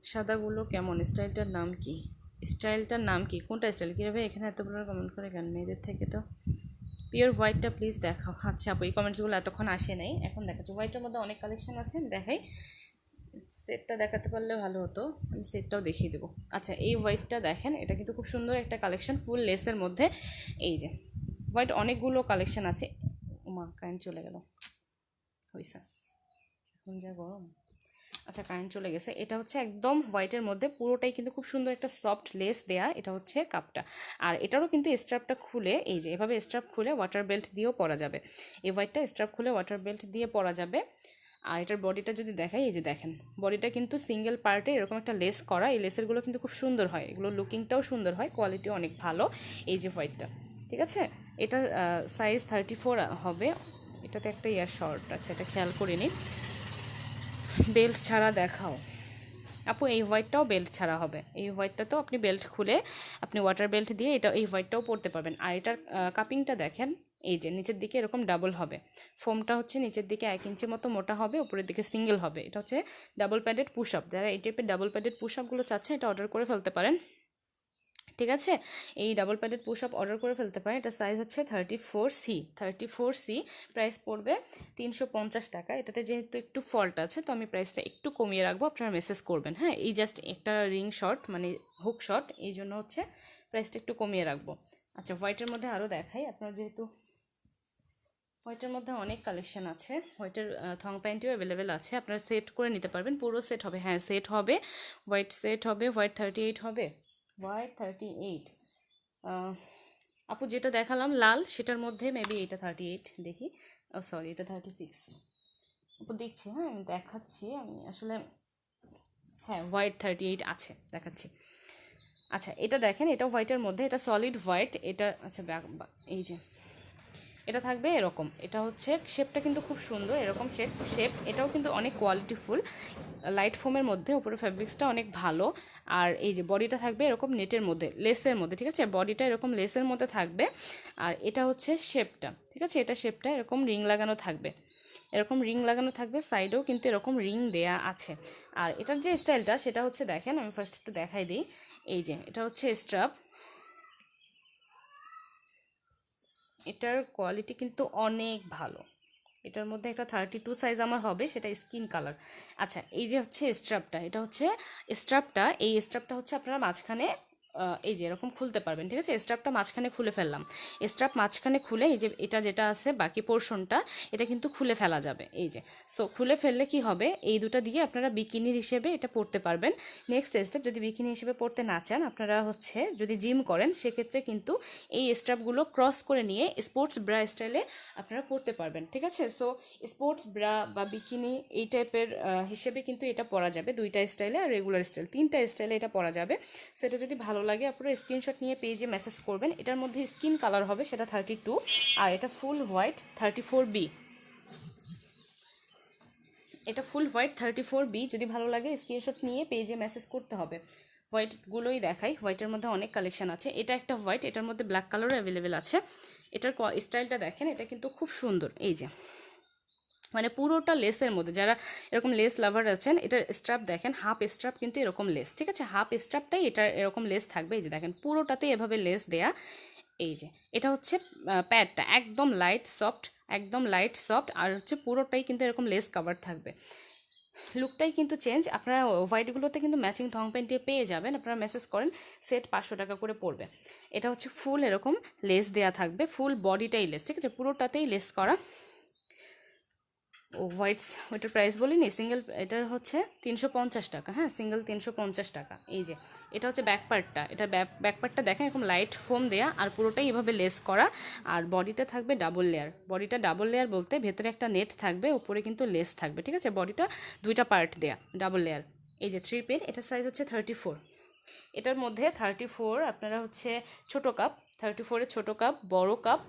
A: সাদাগুলো কেমন? স্টাইলটার নাম কি? স্টাইলটার নাম কি? কোনটা স্টাইল? কীভাবে এখানে এতগুলো কমেন্ট করে কেন? মেয়েদের থেকে তো পিওর হোয়াইটটা প্লিজ দেখাও। আচ্ছা আপু, এই কমেন্টসগুলো এতক্ষণ আসে নাই, এখন দেখাচ্ছি। হোয়াইটের মধ্যে অনেক কালেকশন আছে, দেখাই। সেটটা দেখাতে পারলে ভালো হতো, আমি সেটটাও দেখিয়ে দেবো। আচ্ছা, এই হোয়াইটটা দেখেন, এটা কিন্তু খুব সুন্দর একটা কালেকশন, ফুল লেসের মধ্যে। এই যে হোয়াইট অনেকগুলো কালেকশন আছে। ওমা, কারেন্ট চলে গেল, হইসা এখন যা গরম। আচ্ছা, কারেন্ট চলে গেছে। এটা হচ্ছে একদম হোয়াইটের মধ্যে, পুরোটাই কিন্তু খুব সুন্দর একটা সফট লেস দেয়া। এটা হচ্ছে কাপটা। আর এটারও কিন্তু স্ট্রাপটা খুলে, এই যে এভাবে স্ট্রাপ খুলে ওয়াটার বেল্ট দিয়েও পরা যাবে। এই হোয়াইটটা স্ট্রাপ খুলে ওয়াটার বেল্ট দিয়ে পরা যাবে। আর এটার বডিটা যদি দেখাই, এই যে দেখেন, বডিটা কিন্তু সিঙ্গেল পার্টে এরকম একটা লেস করা। এই লেসেরগুলো কিন্তু খুব সুন্দর হয়, এগুলো লুকিংটাও সুন্দর হয়, কোয়ালিটিও অনেক ভালো। এই যে হোয়াইটটা, ঠিক আছে। এটা সাইজ 34 হবে। এটাতে একটা ইয়ার শর্ট আছে, এটা খেয়াল করিনি। বেল্ট ছাড়া দেখাও আপু। এই হোয়াইটটাও বেল্ট ছাড়া হবে। এই হোয়াইটটাতেও আপনি বেল্ট খুলে আপনি ওয়াটার বেল্ট দিয়ে এটা এই হোয়াইটটাও পরতে পারবেন। আর এটার কাপিংটা দেখেন, এই যে নিচের দিকে এরকম ডাবল হবে। ফোমটা হচ্ছে নিচের দিকে 1 ইঞ্চি মতো মোটা হবে, উপরের দিকে সিঙ্গেল হবে। এটা হচ্ছে ডাবল প্যাডেড পুশ আপ। যারা এই টাইপের ডাবল প্যাডেড পুশ আপগুলো চাচ্ছেন, এটা অর্ডার করে ফেলতে পারেন, ঠিক আছে। এই double padded push up order করে ফেলতে পারেন। এটা সাইজ হচ্ছে 34C, 34C। প্রাইস পড়বে 350 টাকা। এটাতে যেহেতু একটু ফল্ট আছে, তো আমি প্রাইসটা একটু কমিয়ে রাখবো, আপনারা মেসেজ করবেন। হ্যাঁ, এই জাস্ট একটা রিং শর্ট মানে হুক শর্ট, এই জন্য হচ্ছে প্রাইসটা একটু কমিয়ে রাখবো। আচ্ছা, হোয়াইটের মধ্যে আরও দেখাই। আপনার যেহেতু হোয়াইটের মধ্যে অনেক কালেকশন আছে, হোয়াইটের থং প্যান্টিও অ্যাভেলেবেল আছে, আপনারা সেট করে নিতে পারবেন। পুরো সেট হবে, হ্যাঁ সেট হবে, হোয়াইট সেট হবে। হোয়াইট 38 হবে, হোয়াইট 38। আপু যেটা দেখালাম লাল, সেটার মধ্যে মেবি এটা 38, দেখি। ও সরি, এটা 36। আপু দেখছি, হ্যাঁ আমি দেখাচ্ছি, আমি আসলে হ্যাঁ হোয়াইট 38 আছে, দেখাচ্ছি। আচ্ছা, এটা দেখেন, এটা হোয়াইটের মধ্যে, এটা সলিড হোয়াইট। এটা আচ্ছা এই যে এটা থাকবে এরকম। এটা হচ্ছে শেপটা কিন্তু খুব সুন্দর, এরকম শেপ। এটাও কিন্তু অনেক কোয়ালিটিফুল, লাইট ফোমের মধ্যে, উপরে ফ্যাব্রিক্সটা অনেক ভালো। আর এই যে বডিটা থাকবে এরকম নেটের মধ্যে, লেসের মধ্যে, ঠিক আছে। বডিটা এরকম লেসের মধ্যে থাকবে। আর এটা হচ্ছে শেপটা, ঠিক আছে। এটা শেপটা এরকম রিং লাগানো থাকবে, এরকম রিং লাগানো থাকবে। সাইডেও কিন্তু এরকম রিং দেয়া আছে। আর এটার যে স্টাইলটা, সেটা হচ্ছে দেখেন, আমি ফার্স্ট একটু দেখাই দিই। এই যে এটা হচ্ছে স্ট্রাপ, এটার কোয়ালিটি কিন্তু অনেক ভালো। এটার মধ্যে একটা 32 সাইজ আমার হবে, সেটা স্কিন কালার। আচ্ছা, এই যে হচ্ছে স্ট্রাপটা, এটা হচ্ছে স্ট্রাপটা। এই স্ট্রাপটা হচ্ছে আপনারা মাঝখানে এই যে এরকম খুলতে পারবেন, ঠিক আছে। স্ট্রাপটা মাঝখানে খুলে ফেললাম, স্ট্রাপ মাঝখানে খুলে এই যে এটা যেটা আছে বাকি পোর্শনটা এটা কিন্তু খুলে ফেলা যাবে, এই যে। সো খুলে ফেললে কি হবে, এই দুটো দিয়ে আপনারা বিকিনির হিসেবে এটা পরতে পারবেন। নেক্সট স্টেপ, যদি বিকিনি হিসেবে পরতে না চান, আপনারা হচ্ছে যদি জিম করেন সেক্ষেত্রে কিন্তু এই স্ট্রাপগুলো ক্রস করে নিয়ে স্পোর্টস ব্রা স্টাইলে আপনারা পরতে পারবেন, ঠিক আছে। সো স্পোর্টস ব্রা বা বিকিনি এই টাইপের হিসেবে কিন্তু এটা পরা যাবে, দুইটা স্টাইলে আর রেগুলার স্টাইল, তিনটা স্টাইলে এটা পরা যাবে। সো এটা যদি ভালো লাগে আপনারা স্ক্রিনশট নিয়ে পেজে মেসেজ করবেন। এটার মধ্যে স্কিন কালার হবে সেটা 32, আর এটা ফুল হোয়াইট 34B, এটা ফুল হোয়াইট 34B। যদি ভালো লাগে স্ক্রিনশট নিয়ে পেজে মেসেজ করতে হবে। হোয়াইটগুলোই দেখাই, হোয়াইটের মধ্যে অনেক কালেকশন আছে। এটা একটা হোয়াইট, এটার মধ্যে ব্ল্যাক কালারও অ্যাভেলেবেল আছে। এটার স্টাইলটা দেখেন, এটা কিন্তু খুব সুন্দর, এই যে মানে পুরোটা লেসের মধ্যে, যারা এরকম লেস লাভার আছেন, এটার স্ট্রাপ দেখেন, হাফ স্ট্রাপ কিন্তু এরকম লেস, ঠিক আছে, হাফ স্ট্রাপটাই এটা এরকম লেস থাকবে, এই যে দেখেন পুরোটাতেই এভাবে লেস দেয়া। এই যে এটা হচ্ছে প্যাডটা একদম লাইট সফট, একদম লাইট সফট, আর হচ্ছে পুরোটাই কিন্তু এরকম লেস কাভার থাকবে। লুকটাই কিন্তু চেঞ্জ। আপনারা হোয়াইটগুলোতে কিন্তু ম্যাচিং থং প্যান্ট দিয়ে পেয়ে যাবেন, আপনারা মেসেজ করেন, সেট 500 টাকা করে পড়বে। এটা হচ্ছে ফুল এরকম লেস দেয়া থাকবে, ফুল বডিটাই লেস, ঠিক আছে, পুরোটাতেই লেস করা। ও ওইটার প্রাইস বলিনি, সিঙ্গেল এটার হচ্ছে 350 টাকা, হ্যাঁ সিঙ্গেল 350 টাকা। এই যে এটা হচ্ছে ব্যাক পার্টটা, এটা ব্যাক পার্টটা দেখেন এরকম লাইট ফোম দেয়া, আর পুরোটাই এভাবে লেস করা। আর বডিটা থাকবে ডাবল লেয়ার, বডিটা ডাবল লেয়ার বলতে ভেতরে একটা নেট থাকবে, উপরে কিন্তু লেস থাকবে, ঠিক আছে। বডিটা দুইটা পার্ট দেয়া ডাবল লেয়ার। এই যে 3 পিন, এটা সাইজ হচ্ছে 34। এটার মধ্যে 34 আপনারা হচ্ছে ছোটো কাপ, 34-এর ছোটো কাপ, বড় কাপ,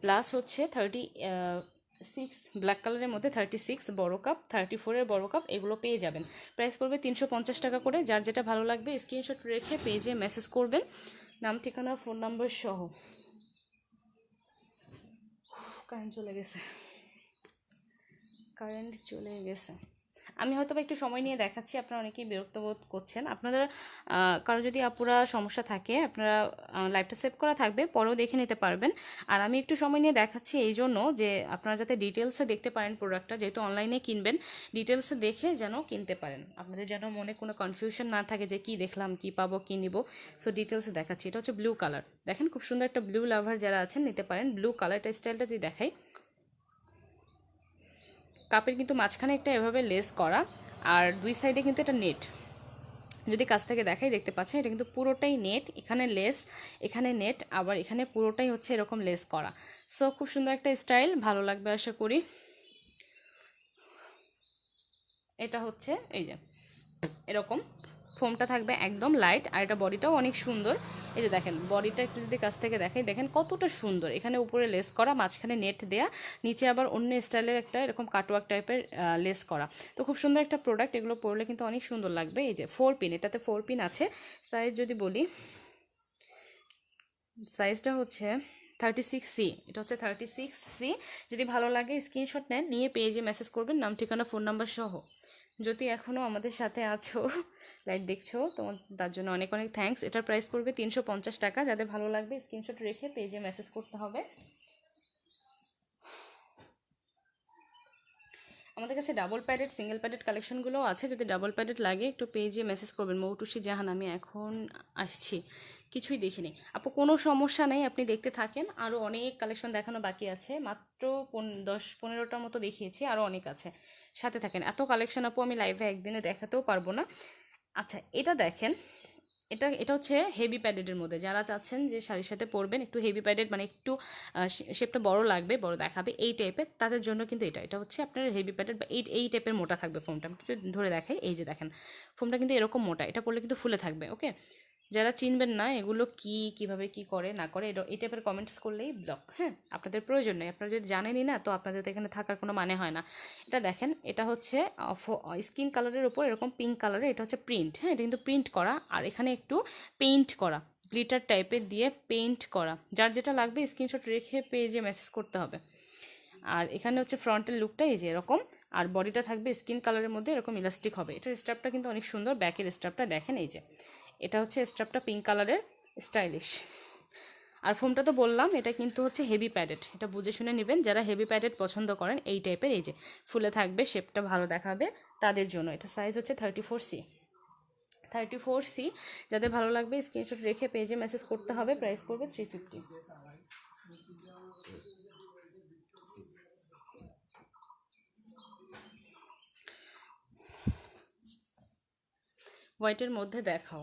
A: প্লাস হচ্ছে 36 ব্ল্যাক কালারের মধ্যে 36 বড় কাপ, 34-এর বড় কাপ, এগুলো পেয়ে যাবেন। প্রাইস পড়বে 350 টাকা করে। যার যেটা ভালো লাগবে স্ক্রিনশট রেখে পেজে মেসেজ করবেন, নাম ঠিকানা ফোন নাম্বার সহ। কারেন্ট চলে গেছে, কারেন্ট চলে গেছে। আমি হয়তো একটু সময় নিয়ে দেখাচ্ছি, আপনারা অনেকেই বিরক্ত বোধ করছেন। আপনাদের কারো যদি আপুরা সমস্যা থাকে, আপনারা লাইভটা সেভ করা থাকবে, পরেও দেখে নিতে পারবেন। আর আমি একটু সময় নিয়ে দেখাচ্ছি এই জন্য যে আপনারা যাতে ডিটেলসে দেখতে পারেন প্রোডাক্টটা, যেহেতু অনলাইনে কিনবেন, ডিটেলসে দেখে যেন কিনতে পারেন, আপনাদের যেন মনে কোনো কনফিউশন না থাকে যে কি দেখলাম, কি পাবো, কি নিব। সো ডিটেলসে দেখাচ্ছি। এটা হচ্ছে ব্লু কালার, দেখেন খুব সুন্দর একটা ব্লু লাভার যারা আছেন নিতে পারেন। ব্লু কালারটা স্টাইলটা যদি দেখাই, কাপের কিন্তু মাঝখানে একটা এভাবে লেস করা, আর দুই সাইডে কিন্তু এটা নেট, যদি কাছ থেকে দেখাই দেখতে পাচ্ছেন এটা কিন্তু পুরোটাই নেট, এখানে লেস, এখানে নেট, আবার এখানে পুরোটাই হচ্ছে এরকম লেস করা। সো খুব সুন্দর একটা স্টাইল, ভালো লাগবে আশা করি। এটা হচ্ছে এই যে এরকম ফোমটা থাকবে একদম লাইট, আর এটা বডিটাও অনেক সুন্দর। এই যে দেখেন বডিটা একটু যদি কাছ থেকে দেখাই, দেখেন কতটা সুন্দর, এখানে উপরে লেস করা, মাঝখানে নেট দেয়া, নিচে আবার অন্য স্টাইলের একটা এরকম কাটওয়ার্ক টাইপের লেস করা। তো খুব সুন্দর একটা প্রোডাক্ট, এগুলো পরলে কিন্তু অনেক সুন্দর লাগবে। এই যে 4 পিন, এটাতে 4 পিন আছে। সাইজ যদি বলি, সাইজটা হচ্ছে 36C, এটা হচ্ছে 36C। যদি ভালো লাগে স্ক্রিনশট নেন, নিয়ে পেজে মেসেজ করবেন, নাম ঠিকানা ফোন নাম্বার সহ। যদি এখনও আমাদের সাথে আছো, লাইভ দেখছো, তোমার তার জন্য অনেক অনেক থ্যাঙ্কস। এটার প্রাইস পড়বে 350 টাকা। যাদের ভালো লাগবে স্ক্রিনশট রেখে পেজে মেসেজ করতে হবে। আমাদের কাছে ডাবল প্যাডেড, সিঙ্গেল প্যাডেড কালেকশনগুলোও আছে, যদি ডাবল প্যাডেড লাগে একটু পেজে মেসেজ করবেন। মৌটুসি জাহান, আমি এখন আসছি, কিছুই দেখিনি আপু, কোনো সমস্যা নেই, আপনি দেখতে থাকেন, আরও অনেক কালেকশন দেখানো বাকি আছে, মাত্র 10-15টার মতো দেখিয়েছি, আরও অনেক আছে, সাথে থাকেন। এত কালেকশন আপু আমি লাইভে একদিনে দেখাতেও পারবো না। আচ্ছা এটা দেখেন, এটা এটা হচ্ছে হেভি প্যাডেডের মধ্যে, যারা চাচ্ছেন যে শাড়ির সাথে পরবেন একটু হেভি প্যাডেড, মানে একটু শেপটা বড় লাগবে, বড় দেখাবে এই টাইপের, তাদের জন্য কিন্তু এটা হচ্ছে আপনার হেভি প্যাডেড, বা এই টাইপের মোটা থাকবে ফোমটা। আমি একটু ধরে দেখাই, এই যে দেখেন ফোমটা কিন্তু এরকম মোটা, এটা পরলে কিন্তু ফুলে থাকবে। ওকে, যারা চিনবেন না এগুলো কিভাবে কি করে না করে, এই টাইপের কমেন্টস করলেই ব্লক, হ্যাঁ আপনাদের প্রয়োজন নেই, আপনারা যদি জানেনই না তো আপনাদের তো এখানে থাকার কোনো মানে হয় না। এটা দেখেন, এটা হচ্ছে স্কিন কালারের উপর এরকম পিঙ্ক কালারের, এটা হচ্ছে প্রিন্ট, হ্যাঁ এটা কিন্তু প্রিন্ট করা, আর এখানে একটু পেইন্ট করা, গ্লিটার টাইপের দিয়ে পেইন্ট করা। যার যেটা লাগবে স্ক্রিনশট রেখে পেজে মেসেজ করতে হবে। আর এখানে হচ্ছে ফ্রন্টের লুকটা এই যে এরকম, আর বডিটা থাকবে স্কিন কালারের মধ্যে এরকম ইলাস্টিক হবে। এটার স্ট্রাপটা কিন্তু অনেক সুন্দর, ব্যাকের স্ট্রাপটা দেখেন, এই যে এটা হচ্ছে স্ট্রাপটা পিঙ্ক কালারের, স্টাইলিশ। আর ফোমটা তো বললাম এটা কিন্তু হচ্ছে হেভি প্যাডেড, এটা বুঝে শুনে নেবেন, যারা হেভি প্যাডেড পছন্দ করেন এই টাইপের, এই যে ফুলে থাকবে, শেপটা ভালো দেখাবে তাদের জন্য। এটা সাইজ হচ্ছে 34C, 34C, যাদের ভালো লাগবে স্ক্রিনশট রেখে পেজে মেসেজ করতে হবে। প্রাইস পড়বে 350। হোয়াইটের মধ্যে দেখাও।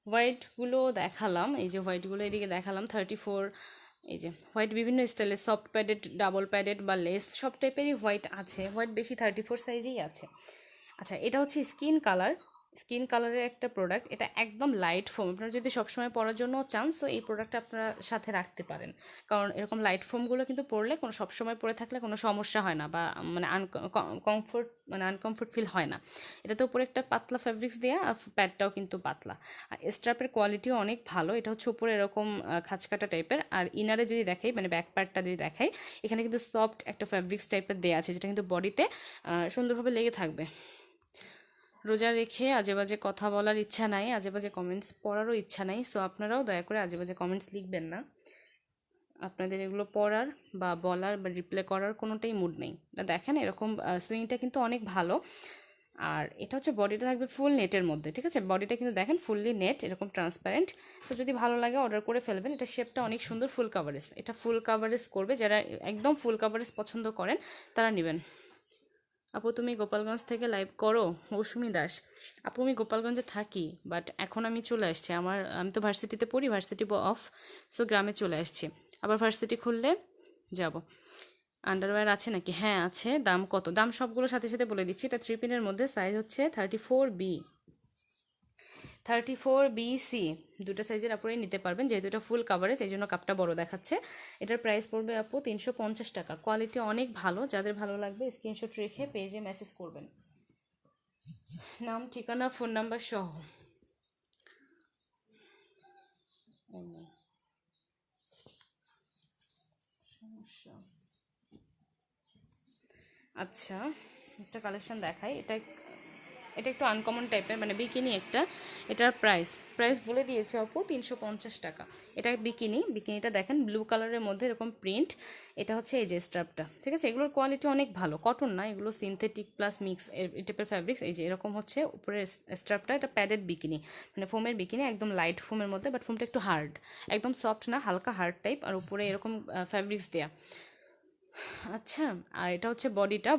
A: হোয়াইটগুলো দেখালাম, এই যে হোয়াইটগুলো এদিকে দেখালাম 34। এই যে হোয়াইট বিভিন্ন স্টাইলের, সফট প্যাডেড, ডাবল প্যাডেড বা লেস সব টাইপেরই হোয়াইট আছে। হোয়াইট বেশি 34 সাইজেই আছে। আচ্ছা, এটা হচ্ছে স্কিন কালারের একটা প্রোডাক্ট। এটা একদম লাইট ফোম। আপনারা যদি সবসময় পরার জন্য চান, সো এই প্রোডাক্টটা আপনারা সাথে রাখতে পারেন, কারণ এরকম লাইট ফোমগুলো কিন্তু পরলে কোনো সবসময় পরে থাকলে কোনো সমস্যা হয় না, বা মানে আনকমফোর্ট ফিল হয় না। এটাতে উপরে একটা পাতলা ফ্যাব্রিক্স দেওয়া, আর প্যাডটাও কিন্তু পাতলা, আর স্ট্র্যাপের কোয়ালিটিও অনেক ভালো। এটা হচ্ছে উপরে এরকম খাঁচকাটা টাইপের, আর ইনারে যদি দেখাই, মানে ব্যাক পার্টটা যদি দেখাই, এখানে কিন্তু সফট একটা ফ্যাব্রিক্স টাইপের দেওয়া আছে, যেটা কিন্তু বডিতে সুন্দরভাবে লেগে থাকবে। রোজা রেখে আজে বাজে কথা বলার ইচ্ছা নাই, আজে বাজে কমেন্টস পড়ারও ইচ্ছা নাই, সো আপনারাও দয়া করে আজে বাজে কমেন্টস লিখবেন না। আপনাদের এগুলো পড়ার বা বলার বা রিপ্লাই করার কোনোটাই মুড নেই। দেখেন এরকম সুইংটা কিন্তু অনেক ভালো। আর এটা হচ্ছে বডিটা থাকবে ফুল নেটের মধ্যে, ঠিক আছে? বডিটা কিন্তু দেখেন ফুললি নেট, এরকম ট্রান্সপারেন্ট। সো যদি ভালো লাগে অর্ডার করে ফেলবেন। এটা শেপটা অনেক সুন্দর, ফুল কাভারেজ। এটা ফুল কাভারেজ করবে, যারা একদম ফুল কাভারেজ পছন্দ করেন তারা নেবেন। আপু তুমি গোপালগঞ্জ থেকে লাইভ করো? মৌসুমি দাস। আপু আমি গোপালগঞ্জে থাকি, বাট এখন আমি চলে আসছি। আমি তো ভার্সিটিতে পড়ি, ভার্সিটি অফ, সো গ্রামে চলে আসছি। আবার ভার্সিটি খুললে যাব। আন্ডারওয়্যার আছে নাকি? হ্যাঁ আছে। দাম কত? দাম সবগুলোর সাথে সাথে বলে দিচ্ছি। এটা 3 পিনের মধ্যে, সাইজ হচ্ছে 34B, 34BC। দুটো সাইজের আপুরাই নিতে পারবেন, যেহেতু এটা ফুল কাভারেজ এই জন্য কাপটা বড় দেখাচ্ছে। এটার প্রাইস পড়বে আপু 350 টাকা। কোয়ালিটি অনেক ভালো, যাদের ভালো লাগবে স্ক্রিনশট রেখে পেজে মেসেজ করবেন, নাম, ঠিকানা, ফোন নাম্বার সহ। আচ্ছা, একটা কালেকশন দেখাই। এটা এটা একটু আনকমন টাইপের, মানে বিকিনি একটা। এটার প্রাইস বলে দিয়েছে আপু 350 টাকা। এটা বিকিনিটা দেখেন ব্লু কালারের মধ্যে এরকম প্রিন্ট। এটা হচ্ছে এই যে স্ট্রাপটা, ঠিক আছে? এগুলোর কোয়ালিটি অনেক ভালো, কটন না, এগুলো সিনথেটিক প্লাস মিক্স এই টাইপের ফ্যাব্রিক্স। এই যে এরকম হচ্ছে উপরে স্ট্রাপটা। এটা প্যাডেড বিকিনি, মানে ফোমের বিকিনি, একদম লাইট ফোমের মধ্যে, বাট ফোমটা একটু হার্ড, একদম সফট না, হালকা হার্ড টাইপ, আর উপরে এরকম ফ্যাব্রিক্স দেয়া। আচ্ছা, আর এটা হচ্ছে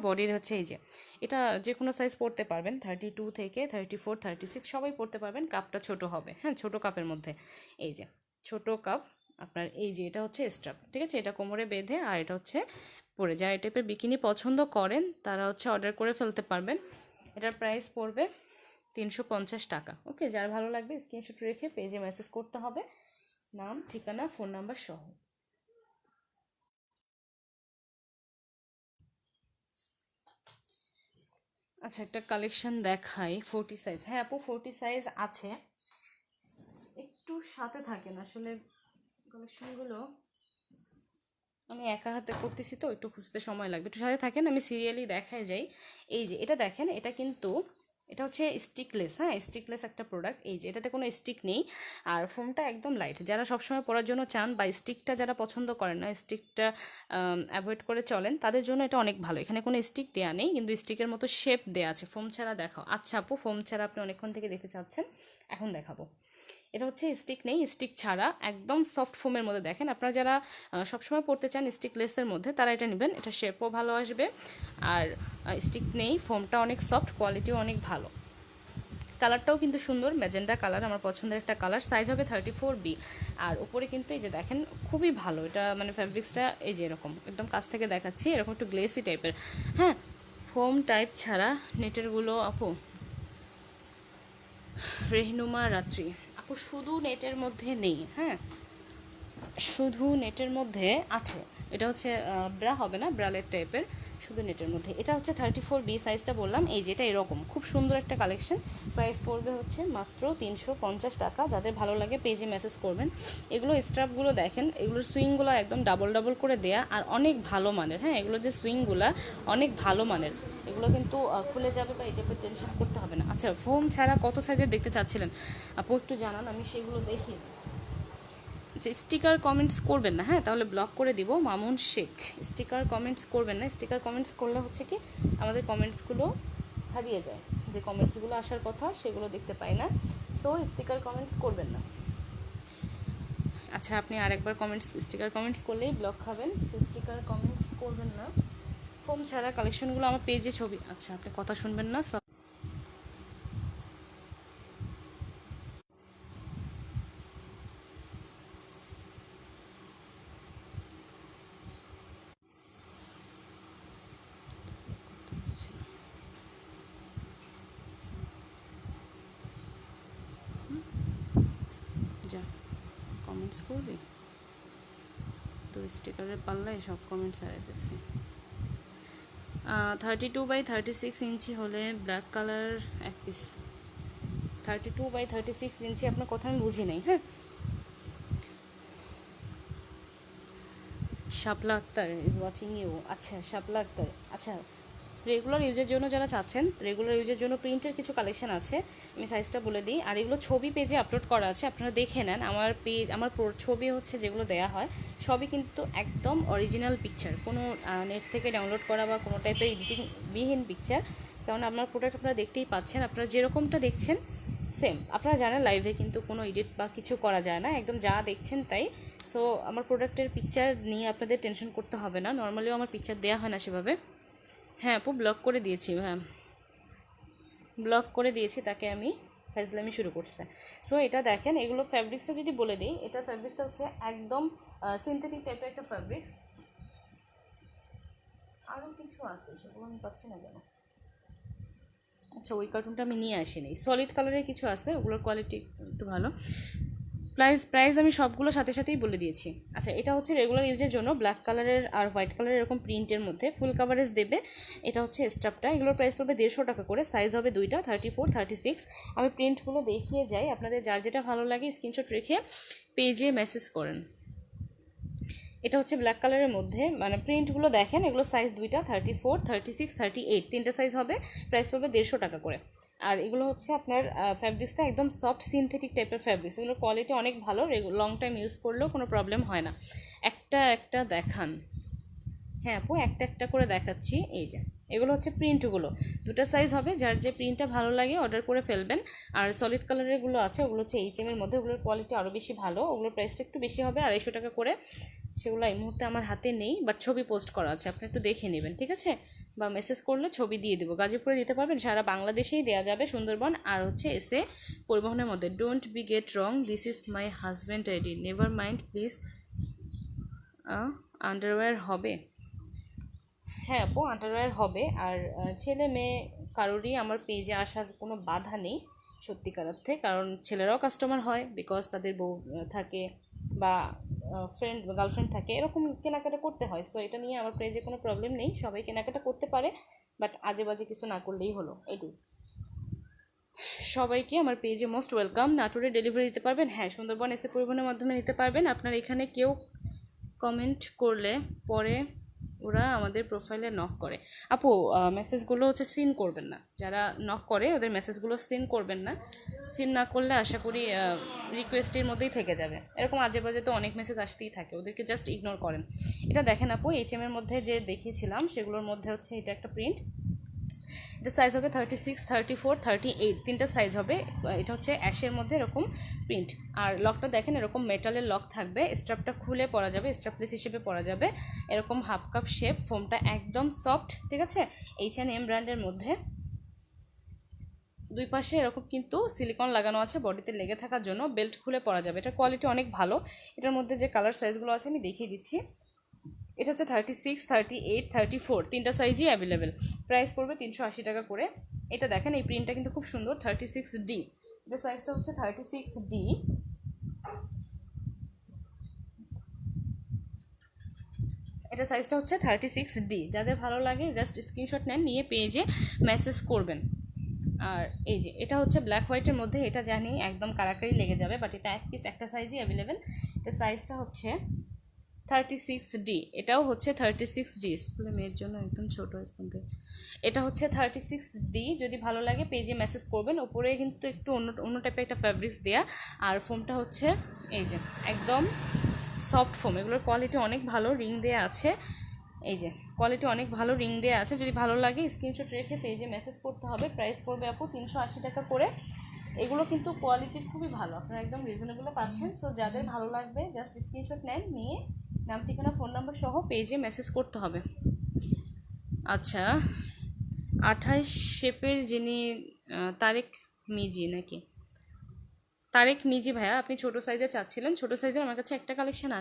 A: বডির হচ্ছে এই যে, এটা যে কোনো সাইজ পরতে পারবেন, 32 থেকে 34, 36 সবাই পরতে পারবেন। কাপটা ছোট হবে, হ্যাঁ, ছোট কাপের মধ্যে। এই যে ছোট কাপ আপনার, এই যে এটা হচ্ছে স্ট্রাপ, ঠিক আছে? এটা কোমরে বেঁধে, আর এটা হচ্ছে পরে। যারা এই টাইপের বিকিনি পছন্দ করেন তারা হচ্ছে অর্ডার করে ফেলতে পারবেন। এটার প্রাইস পড়বে 350 টাকা। ওকে, যার ভালো লাগবে স্ক্রিনশট রেখে পেজে মেসেজ করতে হবে, নাম, ঠিকানা, ফোন নাম্বার সহ। আচ্ছা, একটা কালেকশন দেখাই 40 সাইজ। হ্যাঁ আপু 40 সাইজ আছে, একটু সাথে থাকেন। আসলে কালেকশনগুলো আমি একা হাতে করতেছি তো একটু খুঁজতে সময় লাগবে, একটু সাথে থাকেন, আমি সিরিয়ালি দেখায় যাই। এই যে এটা দেখেন, এটা কিন্তু এটা হচ্ছে স্টিকলেস, হ্যাঁ স্টিকলেস একটা প্রোডাক্ট। এই যে এটাতে কোনো স্টিক নেই, আর ফোমটা একদম লাইট। যারা সবসময় পরার জন্য চান, বা স্টিকটা যারা পছন্দ করেন না, স্টিকটা অ্যাভয়েড করে চলেন, তাদের জন্য এটা অনেক ভালো। এখানে কোনো স্টিক দেওয়া নেই, কিন্তু স্টিকের মতো শেপ দেওয়া আছে। ফোম ছাড়া দেখাও। আচ্ছা আপু, ফোম ছাড়া আপনি অনেকক্ষণ থেকে দেখতে চাচ্ছেন, এখন দেখাবো। এটা হচ্ছে স্টিক নেই, স্টিক ছাড়া একদম সফট ফোমের মধ্যে। দেখেন আপনারা যারা সবসময় পড়তে চান স্টিকলেসের মধ্যে, তারা এটা নেবেন। এটা শেপও ভালো আসবে, আর স্টিক নেই, ফোমটা অনেক সফট, কোয়ালিটিও অনেক ভালো। কালারটাও কিন্তু সুন্দর, ম্যাজেন্ডা কালার, আমার পছন্দের একটা কালার। সাইজ হবে 34B। আর উপরে কিন্তু এই যে দেখেন খুবই ভালো, এটা মানে ফ্যাব্রিক্সটা এই যে এরকম, একদম কাছ থেকে দেখাচ্ছি, এরকম একটু গ্লেসি টাইপের। হ্যাঁ, ফোম টাইপ ছাড়া নেটেরগুলো আপু। রেহনুমা রাত্রি আপু শুধু নেটের মধ্যে নেই, হ্যাঁ শুধু নেটের মধ্যে আছে। এটা হচ্ছে ব্রা হবে না, ব্রালেট টাইপের, শুধু নেটের মধ্যে। এটা হচ্ছে 34B সাইজটা বললাম। এই যেটা এরকম খুব সুন্দর একটা কালেকশন। প্রাইস পড়বে হচ্ছে মাত্র 350 টাকা। যাদের ভালো লাগে পেজে মেসেজ করবেন। এগুলো স্ট্রাপগুলো দেখেন, এগুলোর সুইংগুলো একদম ডাবল ডাবল করে দেয়া, আর অনেক ভালো মানের। হ্যাঁ, এগুলোর যে সুইংগুলো অনেক ভালো মানের, এগুলো কিন্তু খুলে যাবে বা এই টাইপের টেনশন করতে হবে না। আচ্ছা, ফোম ছাড়া কত সাইজের দেখতে চাচ্ছিলেন আপু, একটু জানান, আমি সেগুলো দেখি। যে স্টিকার কমেন্টস করবেন না, হ্যাঁ তাহলে ব্লক করে দিব। মামুন শেখ, স্টিকার কমেন্টস করবেন না। স্টিকার কমেন্টস করলে হচ্ছে কি আমাদের কমেন্টসগুলো হারিয়ে যায়, যে কমেন্টসগুলো আসার কথা সেগুলো দেখতে পাই না, সো স্টিকার কমেন্টস করবেন না। আচ্ছা, আপনি আরেকবার স্টিকার কমেন্টস করলেই ব্লক খাবেন, সো স্টিকার কমেন্টস করবেন না। ফোম ছাড়া কালেকশনগুলো আমার পেজে ছবি, আচ্ছা আপনি কথা শুনবেন না, যা কমেন্টস করবি তো স্টিকারের পাল্লায় সব কমেন্টস হারিয়ে ফেলছি। 32x36 ইঞ্চি হলে ব্ল্যাক কালার এক পিস। 32x36 ইঞ্চি আপনার কথা আমি বুঝি নাই। হ্যাঁ, শাপলা আক্তার ইজ ওয়াচিং ইউ। আচ্ছা শাপলা আক্তার, আচ্ছা রেগুলার ইউজের জন্য যারা চাচ্ছেন, রেগুলার ইউজের জন্য প্রিন্টের কিছু কালেকশন আছে, আমি সাইজটা বলে দিই। আর এগুলো ছবি পেজে আপলোড করা আছে, আপনারা দেখে নেন। আমার পেজ, আমার ছবি হচ্ছে যেগুলো দেয়া হয় সবই কিন্তু একদম অরিজিনাল পিকচার, কোনো নেট থেকে ডাউনলোড করা বা কোনো টাইপের এডিটিং বিহীন পিকচার। কারণ আপনার প্রোডাক্ট আপনারা দেখতেই পাচ্ছেন, আপনারা যেরকমটা দেখছেন সেম। আপনারা জানেন লাইভে কিন্তু কোনো এডিট বা কিছু করা যায় না, একদম যা দেখছেন তাই। সো আমার প্রোডাক্টের পিকচার নিয়ে আপনাদের টেনশন করতে হবে না, নর্মালিও আমার পিকচার দেওয়া হয় না সেভাবে। হ্যাঁ আপু, ব্লক করে দিয়েছি, হ্যাঁ ব্লক করে দিয়েছি তাকে আমি, ফাইজলামি শুরু করছে। সো এটা দেখেন, এগুলো ফ্যাব্রিক্সটা যদি বলে দিই, এটা ফ্যাব্রিক্সটা হচ্ছে একদম সিনথেটিক টাইপের একটা ফ্যাব্রিক্স। আরও কিছু আছে সেগুলো আমি পাচ্ছি না কেন। আচ্ছা ওই কার্টুনটা আমি নিয়ে আসিনি। সলিড কালারের কিছু আছে, ওগুলোর কোয়ালিটি একটু ভালো। প্রাইস আমি সবগুলো সাথে সাথেই বলে দিয়েছি। আচ্ছা, এটা হচ্ছে রেগুলার ইউজের জন্য ব্ল্যাক কালারের আর হোয়াইট কালারের এরকম প্রিন্টের মধ্যে ফুল কাভারেজ দেবে। এটা হচ্ছে স্টাফটা, এগুলোর প্রাইস পড়বে 150 টাকা করে। সাইজ হবে দুইটা, 34, 36। আমি প্রিন্টগুলো দেখিয়ে যাই, আপনাদের যার যেটা ভালো লাগে স্ক্রিনশট রেখে পেজে মেসেজ করেন। এটা হচ্ছে ব্ল্যাক কালারের মধ্যে, মানে প্রিন্টগুলো দেখেন, এগুলো সাইজ দুইটা, 34, 36, 38, তিনটা সাইজ হবে। প্রাইস পড়বে 150 টাকা করে। আর এগুলো হচ্ছে আপনার ফ্যাব্রিক্সটা একদম সফট সিনথেটিক টাইপের ফ্যাব্রিক্স, এগুলোর কোয়ালিটি অনেক ভালো, লং টাইম ইউজ করলেও কোনো প্রবলেম হয় না। একটা দেখান। হ্যাঁ আপু, একটা করে দেখাচ্ছি। এই যে এগুলো হচ্ছে প্রিন্টগুলো, দুটো সাইজ হবে, যার যে প্রিন্টটা ভালো লাগে অর্ডার করে ফেলবেন। আর সলিড কালারেরগুলো আছে, ওগুলো হচ্ছে এইচএমের মধ্যে, ওগুলোর কোয়ালিটি আরও বেশি ভালো, ওগুলোর প্রাইসটা একটু বেশি হবে, 250 টাকা করে। সেগুলো এই মুহূর্তে আমার হাতে নেই, বাট ছবি পোস্ট করা আছে, আপনি একটু দেখে নেবেন, ঠিক আছে? বা মেসেজ করলে ছবি দিয়ে দেবো। গাজীপুরে দিতে পারবেন, সারা বাংলাদেশেই দেওয়া যাবে, সুন্দরবন। আর হচ্ছে এসে পরিবহনের মধ্যে। Don't be get wrong, this is my husband ID, never mind please. Underwear হবে? হ্যাঁ আপু, আন্ডারওয়্যার হবে। আর ছেলে মেয়ে কারোরই আমার পেজে আসার কোনো বাধা নেই সত্যিকার অর্থে, কারণ ছেলেরাও কাস্টমার হয়, বিকজ তাদের বউ থাকে বা ফ্রেন্ড বা গার্লফ্রেন্ড থাকে, এরকম কেনাকাটা করতে হয়। সো এটা নিয়ে আমার পেজে কোনো প্রবলেম নেই, সবাই কেনাকাটা করতে পারে, বাট আজে বাজে কিছু না করলেই হলো, এটুকু। সবাইকে আমার পেজে মোস্ট ওয়েলকাম। নাটোরে ডেলিভারি দিতে পারবেন? হ্যাঁ, সুন্দরবন এসে পরিবহনের মাধ্যমে নিতে পারবেন। আপনার এখানে কেউ কমেন্ট করলে পরে ওরা আমাদের প্রোফাইলে নক করে। আপু মেসেজগুলো হচ্ছে সিন করবেন না, যারা নক করে ওদের মেসেজগুলো সিন করবেন না। সিন না করলে আশা করি রিকোয়েস্টের মধ্যেই থেকে যাবে। এরকম আজে বাজে তো অনেক মেসেজ আসতেই থাকে, ওদেরকে জাস্ট ইগনোর করেন। এটা দেখেন আপু, এইচএমের মধ্যে যে দেখিয়েছিলাম সেগুলোর মধ্যে হচ্ছে এটা একটা প্রিন্ট। এটা সাইজ হবে 36, 34, 38, তিনটা সাইজ হবে। এটা হচ্ছে অ্যাশের মধ্যে এরকম প্রিন্ট। আর লকটা দেখেন, এরকম মেটালের লক থাকবে, স্ট্রাপটা খুলে পরা যাবে, স্ট্রাপলেস হিসেবে পরা যাবে। এরকম হাফ কাপ শেপ, ফোমটা একদম সফট, ঠিক আছে? H&M ব্র্যান্ডের মধ্যে। দুই পাশে এরকম কিন্তু সিলিকন লাগানো আছে বডিতে লেগে থাকার জন্য, বেল্ট খুলে পরা যাবে। এটার কোয়ালিটি অনেক ভালো। এটার মধ্যে যে কালার সাইজগুলো আছে আমি দেখিয়ে দিচ্ছি। এটা হচ্ছে 36, 38, 34, তিনটা সাইজই অ্যাভেলেবেল। প্রাইস পড়বে 380 টাকা করে। এটা দেখেন, এই প্রিন্টটা কিন্তু খুব সুন্দর, 36D। এটা সাইজটা হচ্ছে 36D। এটা সাইজটা হচ্ছে 36D। যাদের ভালো লাগে জাস্ট স্ক্রিনশট নেন, নিয়ে পেজে মেসেজ করবেন। আর এই যে এটা হচ্ছে ব্ল্যাক হোয়াইটের মধ্যে, এটা জানি একদম কারাকারি লেগে যাবে, বাট এটা এক পিস একটা সাইজই অ্যাভেলেবেল। এটা সাইজটা হচ্ছে 36D। এটাও হচ্ছে 36D, স্কুলে মেয়ের জন্য একদম ছোটো স্পুন থেকে। এটা হচ্ছে 36D। যদি ভালো লাগে পেজে মেসেজ করবেন। ওপরে কিন্তু একটু অন্য টাইপের একটা ফ্যাব্রিক্স দেয়া, আর ফোমটা হচ্ছে এই যে একদম সফট ফোম, এগুলোর কোয়ালিটি অনেক ভালো, রিং দেয়া আছে। এই যে কোয়ালিটি অনেক ভালো, রিং দেওয়া আছে। যদি ভালো লাগে স্ক্রিনশট রেখে পেজে মেসেজ করতে হবে। প্রাইস পড়বে আপু 380 টাকা করে। এগুলো কিন্তু কোয়ালিটি খুবই ভালো, আপনারা একদম রিজনেবলে পাচ্ছেন। সো যাদের ভালো লাগবে জাস্ট স্ক্রিনশট নেন, নিয়ে নাম ঠিকানা ফোন নাম্বার সহ পেজে মেসেজ করতে হবে। আচ্ছা, 28 শেপের যিনি তারেক মিজি নাকি? তারেক মিজি ভাইয়া, আপনি ছোটো সাইজে চাচ্ছিলেন। ছোটো সাইজের আমার কাছে একটা কালেকশন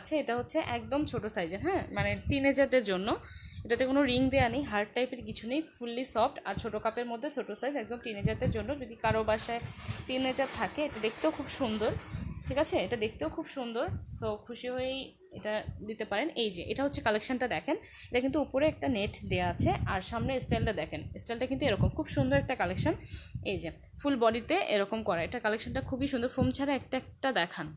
A: আছে, এটা হচ্ছে একদম ছোট সাইজের, হ্যাঁ, মানে টিনেজারদের জন্য। এটাতে কোনো রিং দেওয়া নেই, হার্ড টাইপের কিছু নেই, ফুললি সফট আর ছোটো কাপের মধ্যে ছোটো সাইজ, একদম টিনেজারদের জন্য। যদি কারো বাসায় টিনেজার থাকে, এটা দেখতেও খুব সুন্দর, ঠিক আছে, এটা দেখতেও খুব সুন্দর। সো খুশি হয়েই এটা দিতে পারেন। এই যে এটা হচ্ছে কালেকশনটা, দেখেন এটা কিন্তু উপরে একটা নেট দেওয়া আছে, আর সামনে স্টাইলটা দেখেন, স্টাইলটা কিন্তু এরকম খুব সুন্দর একটা কালেকশন। এই যে ফুল বডিতে এরকম করা, এটা কালেকশনটা খুবই সুন্দর। ফোম ছাড়া একটা একটা দেখান,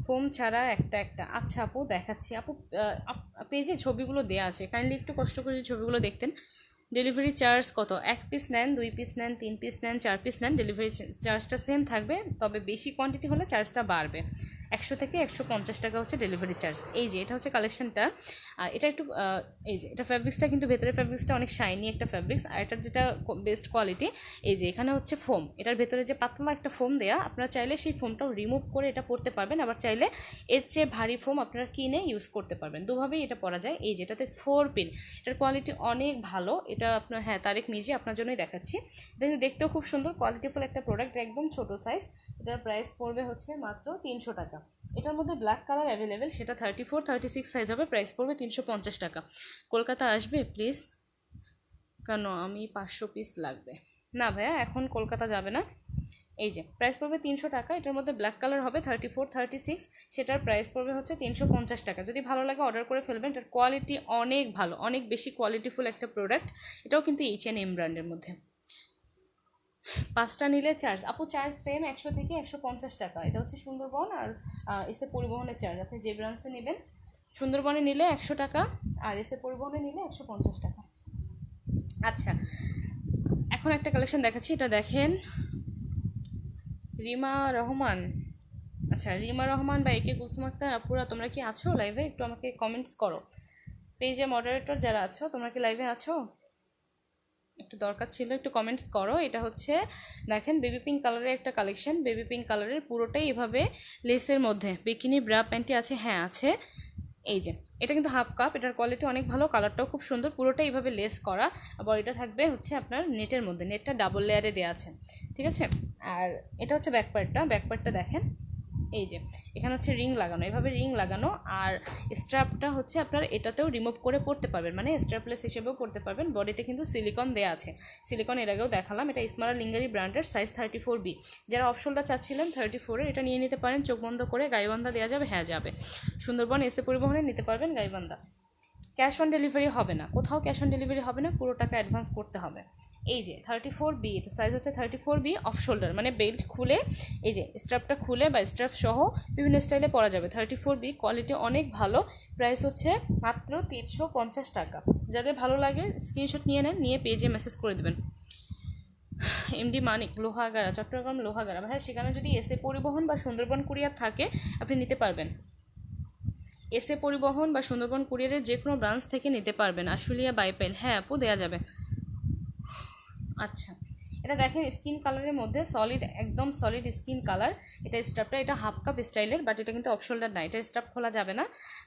A: ফোম ছাড়া একটা একটা। আচ্ছা আপু দেখাচ্ছি। আপু পেজে ছবিগুলো দেওয়া আছে, কাইন্ডলি একটু কষ্ট করে ছবিগুলো দেখতেন। ডেলিভারি চার্জ কত? 1 পিস নেন, 2 পিস নেন, 3 পিস নেন, 4 পিস নেন, ডেলিভারি চার্জটা সেম থাকবে, তবে বেশি কোয়ান্টিটি হলে চার্জটা বাড়বে। 100 থেকে 150 টাকা হচ্ছে ডেলিভারি চার্জ। এই যে এটা হচ্ছে কালেকশনটা, আর এটা একটু এই যে এটা ফ্যাব্রিক্সটা কিন্তু ভেতরের ফ্যাব্রিক্সটা অনেক শাইনি একটা ফ্যাব্রিক্স, আর এটার যেটা বেস্ট কোয়ালিটি, এই যে এখানে হচ্ছে ফোম, এটার ভেতরে যে পাতলা একটা ফোম দেয়া, আপনারা চাইলে সেই ফোমটাও রিমুভ করে এটা পরতে পারবেন, আবার চাইলে এর চেয়ে ভারী ফোম আপনারা কিনে ইউজ করতে পারবেন। দুভাবেই এটা পরা যায়। এই যেটাতে 4 পিন, এটার কোয়ালিটি অনেক ভালো। এটা আপনার, হ্যাঁ, তারেক মিজি আপনার জন্যই দেখাচ্ছি। এটা কিন্তু দেখতেও খুব সুন্দর, কোয়ালিটিফুল একটা প্রোডাক্ট, একদম ছোট সাইজ। এটার প্রাইস পড়বে হচ্ছে মাত্র 300 টাকা। এটার মধ্যে ব্ল্যাক কালার অ্যাভেলেবেল, সেটা 34, 36 সাইজ হবে, প্রাইস পড়বে 350 টাকা। কলকাতা আসবে প্লিজ? কেন, আমি 500 পিস লাগবে। না ভাইয়া, এখন কলকাতা যাবে না। এই যে প্রাইস পড়বে 300 টাকা। এটার মধ্যে ব্ল্যাক কালার হবে 34, 36, সেটার প্রাইস পড়বে হচ্ছে 350 টাকা। যদি ভালো লাগে অর্ডার করে ফেলবেন। এটার কোয়ালিটি অনেক ভালো, অনেক বেশি কোয়ালিটিফুল একটা প্রোডাক্ট। এটাও কিন্তু H&M ব্র্যান্ডের মধ্যে। 5টা নিলে চার্জ, আপু চার্জ সেম 100 থেকে 150 টাকা। এটা হচ্ছে সুন্দরবন আর এসে পরিবহনের চার্জ। আপনি যে ব্রাঞ্চে নেবেন, সুন্দরবনে নিলে 100 টাকা, আর এসে পরিবহনে নিলে 150 টাকা। আচ্ছা, এখন একটা কালেকশন দেখাচ্ছি, এটা দেখেন। রিমা রহমান, আচ্ছা রিমা রহমান বা একে কুলসুম আক্তার আপুরা, তোমরা কি আছো লাইভে? একটু আমাকে কমেন্টস করো। পেজে মডারেটর যারা আছো, তোমরা কি লাইভে আছো? একটু দরকার ছিল, একটু কমেন্টস করো। এটা হচ্ছে দেখেন বেবি পিঙ্ক কালারের একটা কালেকশন, বেবি পিঙ্ক কালারের, পুরোটাই এভাবে লেসের মধ্যে। বিকিনি ব্রা প্যান্টি আছে, হ্যাঁ আছে। এই যে এটা কিন্তু হাফ কাপ, এটার কোয়ালিটি অনেক ভালো, কালারটাও খুব সুন্দর, পুরোটাই এইভাবে লেস করা। আবার এটা থাকবে হচ্ছে আপনার নেটের মধ্যে, নেটটা ডাবল লেয়ারে দেওয়া আছে, ঠিক আছে। আর এটা হচ্ছে ব্যাকপার্টটা দেখেন। এই যে এখানে হচ্ছে রিং লাগানো, এভাবে রিং লাগানো, আর স্ট্র্যাপটা হচ্ছে আপনার এটাতেও রিমুভ করে পড়তে পারবেন, মানে স্ট্র্যাপলেস হিসেবেও পড়তে পারবেন। বডিতে কিন্তু সিলিকন দেওয়া আছে, সিলিকন এর আগেও দেখালাম। এটা ইসমারা লিঙ্গারি ব্র্যান্ডের, সাইজ 34B। যারা অপশনটা চাচ্ছিলেন 34-এর, এটা নিয়ে নিতে পারেন। চোখ বন্ধ করে গাইবান্ধা দেওয়া যাবে, হ্যাঁ যাবে। সুন্দরবন এসে পরিবহনে নিতে পারবেন গাইবান্ধা। ক্যাশ অন ডেলিভারি হবে না, কোথাও ক্যাশ অন ডেলিভারি হবে না, পুরো টাকা অ্যাডভান্স করতে হবে। এই যে 34B, এটা সাইজ হচ্ছে 34B, অফ শোল্ডার, মানে বেল্ট খুলে, এই যে স্ট্র্যাপটা খুলে বা স্ট্র্যাপ সহ বিভিন্ন স্টাইলে পরা যাবে। 34B, কোয়ালিটি অনেক ভালো, প্রাইস হচ্ছে মাত্র 350 টাকা। যাদের ভালো লাগে স্ক্রিনশট নিয়ে নেন, নিয়ে পেজে মেসেজ করে দেবেন। এমডি মানিক, লোহাগাড়া, চট্টগ্রাম লোহাগাড়া ভাই, সেখানে যদি এসে পরিবহন বা সুন্দরবন কুরিয়ার থাকে আপনি নিতে পারবেন। এসে পরিবহন বা সুন্দরবন কুরিয়ারের যে কোনো ব্রাঞ্চ থেকে নিতে পারবেন। আশুলিয়া বাইপাইল, হ্যাঁ আপু দেওয়া যাবে। আচ্ছা, এটা দেখেন স্কিন কালারের মধ্যে সলিড, একদম সলিড স্কিন কালার। এটা স্টাফটা, এটা হাফ কাপ স্টাইলের, বাট এটা কিন্তু অপশোল্ডার না, এটা স্টাফ খোলা যাবে না।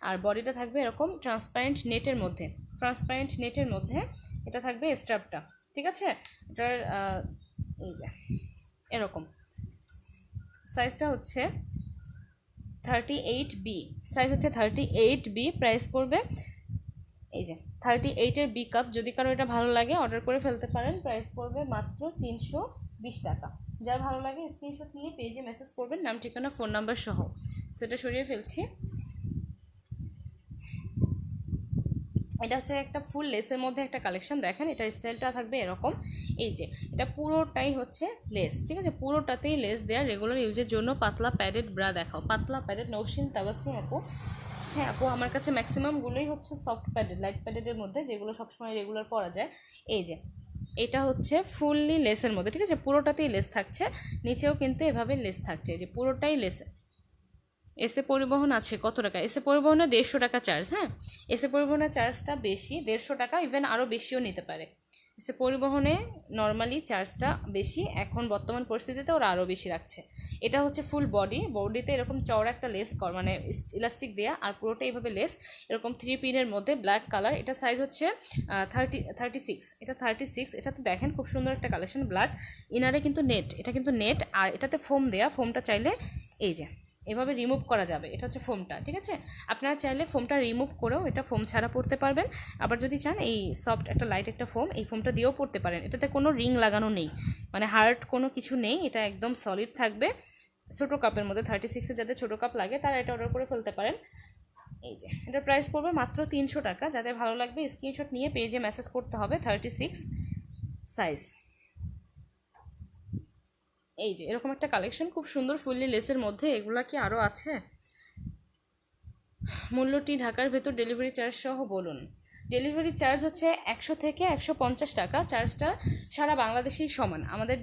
A: আর বডিটা থাকবে এরকম ট্রান্সপারেন্ট নেটের মধ্যে, এটা থাকবে স্টাফটা, ঠিক আছে। এটার এই যে এরকম সাইজটা হচ্ছে 38B, সাইজ হচ্ছে 38B, প্রাইস পড়বে এই যে 38-এর বি কাপ। যদি কারো এটা ভালো লাগে অর্ডার করে ফেলতে পারেন, প্রাইস পড়বে মাত্র 320 টাকা। যার ভালো লাগে স্ক্রিনশট নিয়ে পেজে মেসেজ করবেন, নাম ঠিকানা ফোন নাম্বার সহ। সেটা সরিয়ে ফেলছি। এটা হচ্ছে একটা ফুল লেসের মধ্যে একটা কালেকশন, দেখেন এটার স্টাইলটা থাকবে এরকম। এই যে এটা পুরোটাই হচ্ছে লেস, ঠিক আছে, পুরোটাতেই লেস দেওয়া, রেগুলার ইউজের জন্য। পাতলা প্যাডেড ব্রা দেখাও, পাতলা প্যাডেড, নৌশিন তাবাসিম আপু, হ্যাঁ আপু আমার কাছে ম্যাক্সিমামগুলোই হচ্ছে সফট প্যাডেড, লাইট প্যাডেডের মধ্যে, যেগুলো সবসময় রেগুলার পরা যায়। এই যে এটা হচ্ছে ফুললি লেসের মধ্যে, ঠিক আছে, পুরোটাতেই লেস থাকছে, নিচেও কিন্তু এভাবে লেস থাকছে, এই যে পুরোটাই লেসে। এসে পরিবহন আছে কত টাকা? এসে পরিবহনে 150 টাকা চার্জ। হ্যাঁ, এসে পরিবহনের চার্জটা বেশি, 150 টাকা, ইভেন আরও বেশিও নিতে পারে। এসে পরিবহনে নর্মালি চার্জটা বেশি, এখন বর্তমান পরিস্থিতিতে ওরা আরও বেশি রাখছে। এটা হচ্ছে ফুল বডিতে এরকম চওড়া একটা লেস মানে ইলাস্টিক দেয়া, আর পুরোটা এইভাবে লেস, এরকম 3 পিনের মধ্যে ব্ল্যাক কালার। এটা সাইজ হচ্ছে 36, এটা 36। এটাতে দেখেন খুব সুন্দর একটা কালেকশন, ব্ল্যাক ইনারে কিন্তু নেট, এটা কিন্তু নেট, আর এটাতে ফোম দেয়া। ফোমটা চাইলে এই যে এভাবে রিমুভ করা যাবে, এটা হচ্ছে ফোমটা, ঠিক আছে? আপনারা চাইলে ফোমটা রিমুভ করেও এটা ফোম ছাড়া পড়তে পারবেন, আবার যদি চান এই সফট একটা লাইট একটা ফোম, এই ফোমটা দিয়েও পড়তে পারেন। এটাতে কোনো রিং লাগানো নেই, মানে হার্ড কোনো কিছু নেই, এটা একদম সলিড থাকবে। ছোটো কাপের মধ্যে 36-এ যাদের ছোটো কাপ লাগে তারা এটা অর্ডার করে ফেলতে পারেন। এই যে এটার প্রাইস পড়বে মাত্র 300 টাকা। যাদের ভালো লাগবে স্ক্রিনশট নিয়ে পেজে মেসেজ করতে হবে, 36 সাইজ। এই যে এরকম একটা কালেকশন খুব সুন্দর ফুললি লেসের মধ্যে, এগুলা কি আরও আছে? মূল্যটি ঢাকার ভেতর ডেলিভারি চার্জ সহ বলুন। ডেলিভারি চার্জ হচ্ছে 100 থেকে 150 টাকা। চার্জটা সারা বাংলাদেশেই সমান। আমাদের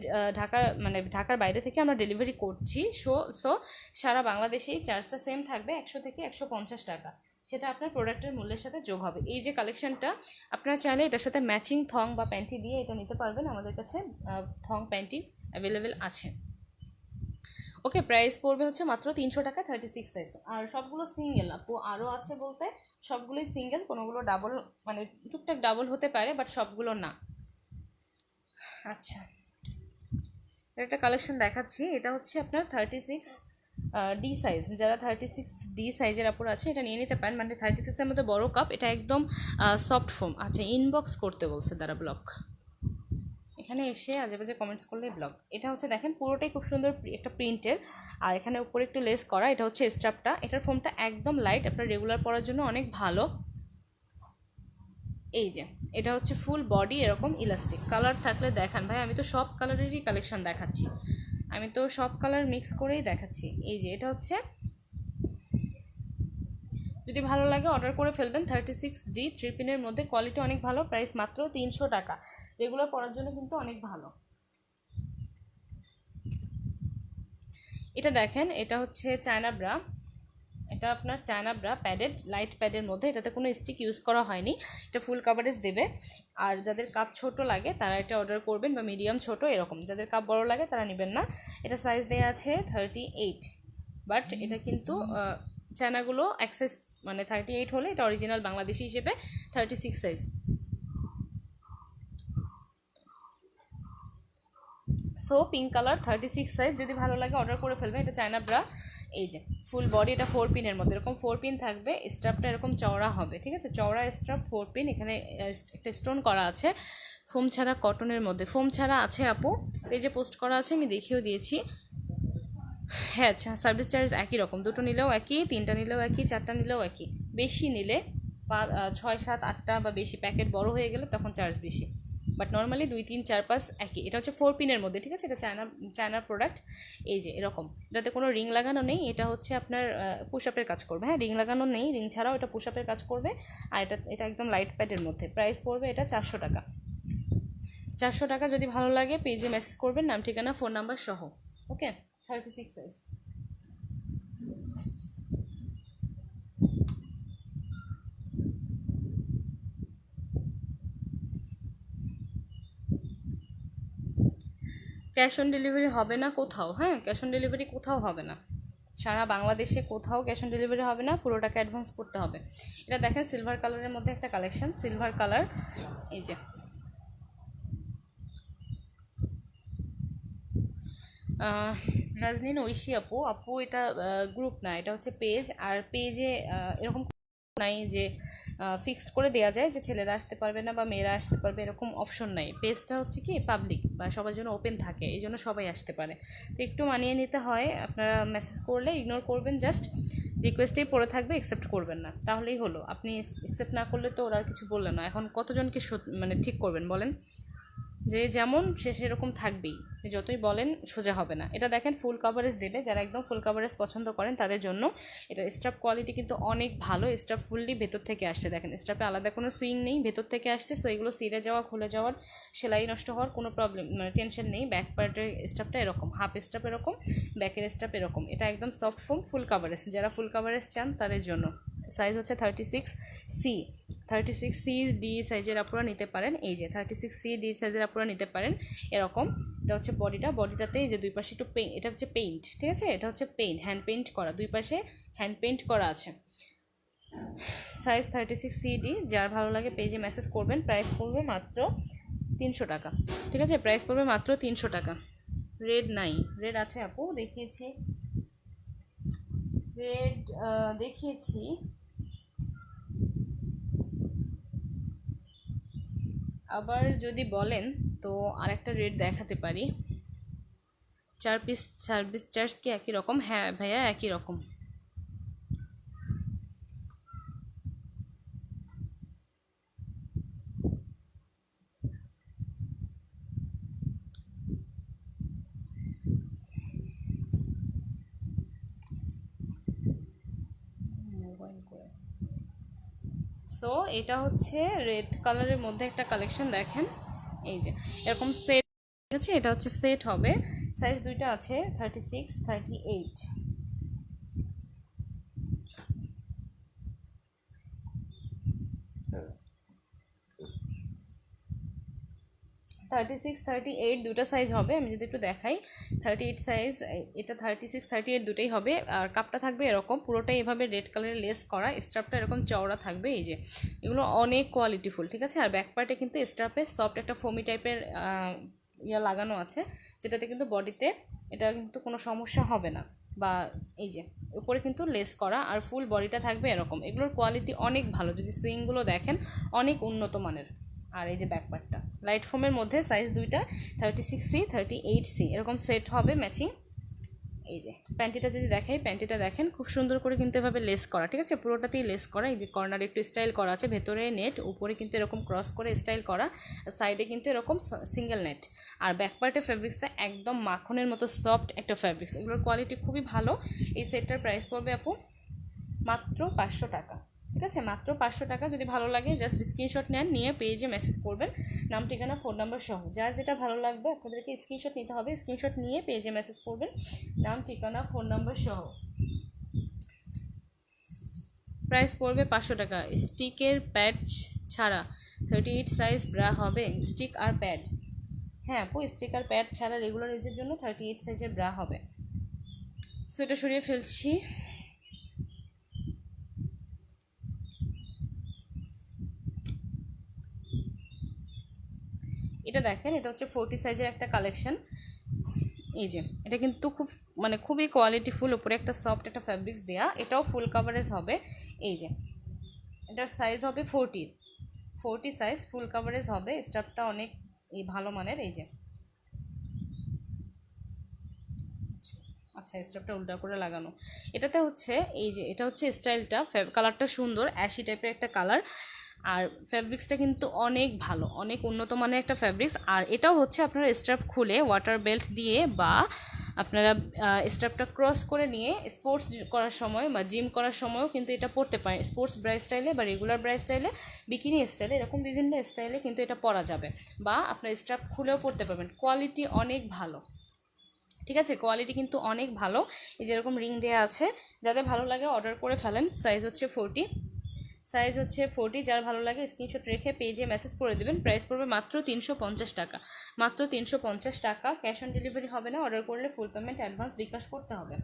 A: ঢাকার বাইরে থেকে আমরা ডেলিভারি করছি, সো সারা বাংলাদেশেই চার্জটা সেম থাকবে, 100 থেকে 150 টাকা। সেটা আপনার প্রোডাক্টের মূল্যের সাথে যোগ হবে। এই যে কালেকশনটা, আপনারা চাইলে এটার সাথে ম্যাচিং থং বা প্যান্টি দিয়ে এটা নিতে পারবেন। আমাদের কাছে থং প্যান্টি অ্যাভেলেবেল আছে। ওকে, প্রাইস পড়বে হচ্ছে মাত্র 300 টাকা, 36 সাইজ। আর সবগুলো সিঙ্গেল আপু, আরও আছে বলতে সবগুলোই সিঙ্গেল, কোনোগুলো ডাবল, মানে টুকটাক ডাবল হতে পারে, বাট সবগুলো না। আচ্ছা, একটা কালেকশন দেখাচ্ছি, এটা হচ্ছে আপনার 36 ডি সাইজ। যারা 36 ডি সাইজের আপুর আছে এটা নিয়ে নিতে পারেন, মানে 36-এর মধ্যে বড় কাপ, এটা একদম সফট ফোম। আচ্ছা, ইনবক্স করতে বলছে, দ্বারা ব্লক, এখানে এসে আজে বাজে কমেন্টস করলে ব্লগ। এটা হচ্ছে দেখেন পুরোটাই খুব সুন্দর একটা প্রিন্টের, আর এখানে উপরে একটু লেস করা। এটা হচ্ছে স্ট্রাপটা, এটার ফোমটা একদম লাইট, আপনার রেগুলার পরার জন্য অনেক ভালো। এই যে এটা হচ্ছে ফুল বডি এরকম ইলাস্টিক। কালার থাকলে দেখান ভাই, আমি তো সব কালারেরই কালেকশন দেখাচ্ছি, আমি তো সব কালার মিক্স করেই দেখাচ্ছি। এই যে এটা হচ্ছে, যদি ভালো লাগে অর্ডার করে ফেলবেন। 36 ডি 3 পিনের মধ্যে, কোয়ালিটি অনেক ভালো, প্রাইস মাত্র 300 টাকা। রেগুলার পরার জন্য কিন্তু অনেক ভালো। এটা দেখেন, এটা হচ্ছে চায়না ব্রা, এটা আপনার চায়না ব্রা প্যাডেড, লাইট প্যাডের মধ্যে, এটাতে কোনো স্টিক ইউজ করা হয়নি, এটা ফুল কাভারেজ দেবে। আর যাদের কাপ ছোট লাগে তারা এটা অর্ডার করবেন, বা মিডিয়াম ছোট এরকম। যাদের কাপ বড় লাগে তারা নেবেন না। এটা সাইজ দেওয়া আছে 38, বাট এটা কিন্তু চায়নাগুলো অ্যাক্সেস, মানে 38 হলে এটা অরিজিনাল বাংলাদেশি হিসেবে 36 size. So pink colour 36 size, যদি ভালো লাগে অর্ডার করে ফেলবেন। এটা চায়না ব্রা। এই যে ফুল বডি, এটা 4 পিনের মধ্যে, এরকম 4 পিন থাকবে, স্ট্রাপটা এরকম চওড়া হবে, ঠিক আছে? চওড়া স্ট্রাপ, 4 পিন, এখানে একটা স্টোন করা আছে। ফোম ছাড়া কটনের মধ্যে, ফোম ছাড়া আছে আপু, পেজে পোস্ট করা আছে, আমি দেখিয়েও দিয়েছি। হ্যাঁ, আচ্ছা, সার্ভিস চার্জ একই রকম, দুটো নিলেও একই, তিনটা নিলেও একই, চারটা নিলেও একই। বেশি নিলে 6, 7, 8টা বা বেশি প্যাকেট বড় হয়ে গেলে তখন চার্জ বেশি, বাট নর্মালি 2, 3, 4, 5 একই। এটা হচ্ছে 4 পিনের মধ্যে, ঠিক আছে? এটা চায়নার প্রোডাক্ট। এই যে এরকম, এটাতে কোনো রিং লাগানো নেই, এটা হচ্ছে আপনার পুশ আপের কাজ করবে। হ্যাঁ, রিং লাগানো নেই, রিং ছাড়াও এটা পুশ আপের কাজ করবে। আর এটা একদম লাইট প্যাডের মধ্যে, প্রাইস পড়বে এটা 400 টাকা। 400 টাকা। যদি ভালো লাগে পেজে মেসেজ করবেন, নাম ঠিকানা ফোন নাম্বার সহ। ওকে, 36 সাইজ। ক্যাশ অন ডেলিভারি হবে না কোথাও। হ্যাঁ, ক্যাশ অন ডেলিভারি কোথাও হবে না, সারা বাংলাদেশে কোথাও ক্যাশ অন ডেলিভারি হবে না, পুরো টাকা অ্যাডভান্স করতে হবে। এটা দেখেন সিলভার কালারের মধ্যে একটা কালেকশন, সিলভার কালার। এই যে নাজনীন ঐশী আপু এটা গ্রুপ না, এটা হচ্ছে পেজ। আর পেজে এরকম নাই যে ফিক্সড করে দেওয়া যায় যে ছেলেরা আসতে পারবে না বা মেয়েরা আসতে পারবে, এরকম অপশন নাই। পেজটা হচ্ছে কি পাবলিক বা সবার জন্য ওপেন থাকে, এই জন্য সবাই আসতে পারে। তো একটু মানিয়ে নিতে হয়, আপনারা মেসেজ করলে ইগনোর করবেন, জাস্ট রিকোয়েস্টেই পড়ে থাকবে, অ্যাকসেপ্ট করবেন না, তাহলেই হলো। আপনি অ্যাকসেপ্ট না করলে তো ওরা আর কিছু বললেন না। এখন কতজনকে মানে ঠিক করবেন বলেন? যে যেমন সে সেরকম থাকবেই, যতই বলেন সোজা হবে না। এটা দেখেন ফুল কাভারেজ দেবে, যারা একদম ফুল কাভারেজ পছন্দ করেন তাদের জন্য। এটা স্টাফ কোয়ালিটি কিন্তু অনেক ভালো, স্টাফ ফুললি ভেতর থেকে আসছে, দেখেন স্টাফে আলাদা কোনো সুইং নেই, ভেতর থেকে আসছে। সো এগুলো ছিঁড়ে যাওয়া, খুলে যাওয়ার, সেলাই নষ্ট হওয়ার কোনো প্রবলেম মানে টেনশন নেই। ব্যাক পার্টের স্টাফটা এরকম, হাফ স্টাফ এরকম, ব্যাকের স্টাফ এরকম। এটা একদম সফট ফোম ফুল কাভারেজ, যারা ফুল কাভারেজ চান তাদের জন্য। সাইজ হচ্ছে 36C। 36C ডি সাইজের আপনারা নিতে পারেন। এই যে 36C ডি সাইজের আপনারা নিতে পারেন এরকম। এটা হচ্ছে বডিটাতে এই যে দুই পাশে একটু পেইন্ট, এটা হচ্ছে পেইন্ট, ঠিক আছে, এটা হচ্ছে পেইন্ট, হ্যান্ড পেইন্ট করা, দুই পাশে হ্যান্ড পেইন্ট করা আছে। সাইজ 36C ডি, যার ভালো লাগে পেজে মেসেজ করবেন। প্রাইস পড়বে মাত্র 300 টাকা, ঠিক আছে, প্রাইস পড়বে মাত্র 300 টাকা। রেড নাই, রেড আছে আপু, দেখিয়েছি রেড, দেখিয়েছি। আবার যদি বলেন তো আরেকটা রেট দেখাতে পারি। 4 পিস সার্ভিস চার্জ কি একই রকম? হ্যাঁ ভাইয়া একই রকম। সো এটা হচ্ছে রেড কালারের মধ্যে একটা কালেকশন, দেখেন এই যে এরকম সেট আছে, এটা হচ্ছে সেট হবে। সাইজ দুইটা আছে, 36, 38। 36, 38 দুটো সাইজ হবে। আমি যদি একটু দেখাই, 38 সাইজ, এটা 36, 38 দুটোই হবে। আর কাপটা থাকবে এরকম, পুরোটাই এভাবে রেড কালারের লেস করা, স্টাফটা এরকম চওড়া থাকবে। এই যে এগুলো অনেক কোয়ালিটিফুল, ঠিক আছে। আর ব্যাক পার্টে কিন্তু স্টাফে সফট একটা ফোমি টাইপের লাগানো আছে, যেটাতে কিন্তু বডিতে এটা কিন্তু কোনো সমস্যা হবে না। বা এই যে উপরে কিন্তু লেস করা, আর ফুল বডিটা থাকবে এরকম। এগুলোর কোয়ালিটি অনেক ভালো, যদি সুইংগুলো দেখেন অনেক উন্নত মানের। আর এই যে ব্যাক পার্টটা লাইট ফোমের মধ্যে, সাইজ দুইটা, 36C, 38C এরকম সেট হবে ম্যাচিং। এই যে প্যান্টিটা যদি দেখাই, প্যান্টিটা দেখেন খুব সুন্দর করে কিন্তু এভাবে লেস করা, ঠিক আছে, পুরোটাতেই লেস করা। এই যে কর্নারে একটু স্টাইল করা আছে, ভেতরে নেট, উপরে কিন্তু এরকম ক্রস করে স্টাইল করা, সাইডে কিন্তু এরকম সিঙ্গেল নেট। আর ব্যাক পার্টের ফ্যাব্রিক্সটা একদম মাখনের মতো সফট একটা ফ্যাব্রিক্স, এগুলোর কোয়ালিটি খুবই ভালো। এই সেটটার প্রাইস পড়বে আপু মাত্র 500 টাকা, ঠিক আছে, মাত্র 500 টাকা। যদি ভালো লাগে জাস্ট স্ক্রিনশট নেন, নিয়ে পেজে মেসেজ করবেন, নাম ঠিকানা ফোন নাম্বার সহ। যার যেটা ভালো লাগবে আপনাদেরকে স্ক্রিনশট নিতে হবে, স্ক্রিনশট নিয়ে পেজে মেসেজ করবেন, নাম ঠিকানা ফোন নাম্বার সহ। প্রাইস পড়বে 500 টাকা। স্টিকের প্যাড ছাড়া 38 সাইজ ব্রা হবে, স্টিক আর প্যাড। হ্যাঁ আপু, স্টিক আর প্যাড ছাড়া রেগুলার ইউজের জন্য 38 সাইজের ব্রা হবে। সো এটা সরিয়ে ফেলছি। এটা দেখেন, এটা হচ্ছে 40 সাইজের একটা কালেকশন। এই যে এটা কিন্তু খুব মানে খুবই কোয়ালিটিফুল, উপরে একটা সফট একটা ফ্যাব্রিক্স দেয়া, এটাও ফুল কাভারেজ হবে। এই যে এটার সাইজ হবে 40 সাইজ, ফুল কাভারেজ হবে, স্টাফটা অনেক এই ভালো মানের। এই যে আচ্ছা, স্টাফটা উল্টা করে লাগানো। এটাতে হচ্ছে এই যে এটা হচ্ছে স্টাইলটা, কালারটা সুন্দর, অ্যাশি টাইপের একটা কালার। আর ফ্যাব্রিক্সটা কিন্তু অনেক ভালো, অনেক উন্নত মানের একটা ফ্যাব্রিক্স। আর এটাও হচ্ছে আপনারা স্ট্রাপ খুলে ওয়াটার বেল্ট দিয়ে, বা আপনারা স্ট্রাপটা ক্রস করে নিয়ে স্পোর্টস করার সময় বা জিম করার সময়ও কিন্তু এটা পরতে পারেন। স্পোর্টস ব্রা স্টাইলে বা রেগুলার ব্রা স্টাইলে, বিকিনি স্টাইলে, এরকম বিভিন্ন স্টাইলে কিন্তু এটা পরা যাবে, বা আপনার স্ট্রাপ খুলেও পরতে পারবেন। কোয়ালিটি অনেক ভালো, ঠিক আছে, কোয়ালিটি কিন্তু অনেক ভালো। এই যেরকম রিং দেওয়া আছে, যাদের ভালো লাগে অর্ডার করে ফেলেন। সাইজ হচ্ছে 40, যার ভালো লাগে স্ক্রিনশট রেখে পেজে মেসেজ করে দেবেন। প্রাইস পড়বে মাত্র 350 টাকা, মাত্র 350 টাকা। ক্যাশ অন ডেলিভারি হবে না, অর্ডার করলে ফুল পেমেন্ট অ্যাডভান্স বিকাশ করতে হবে।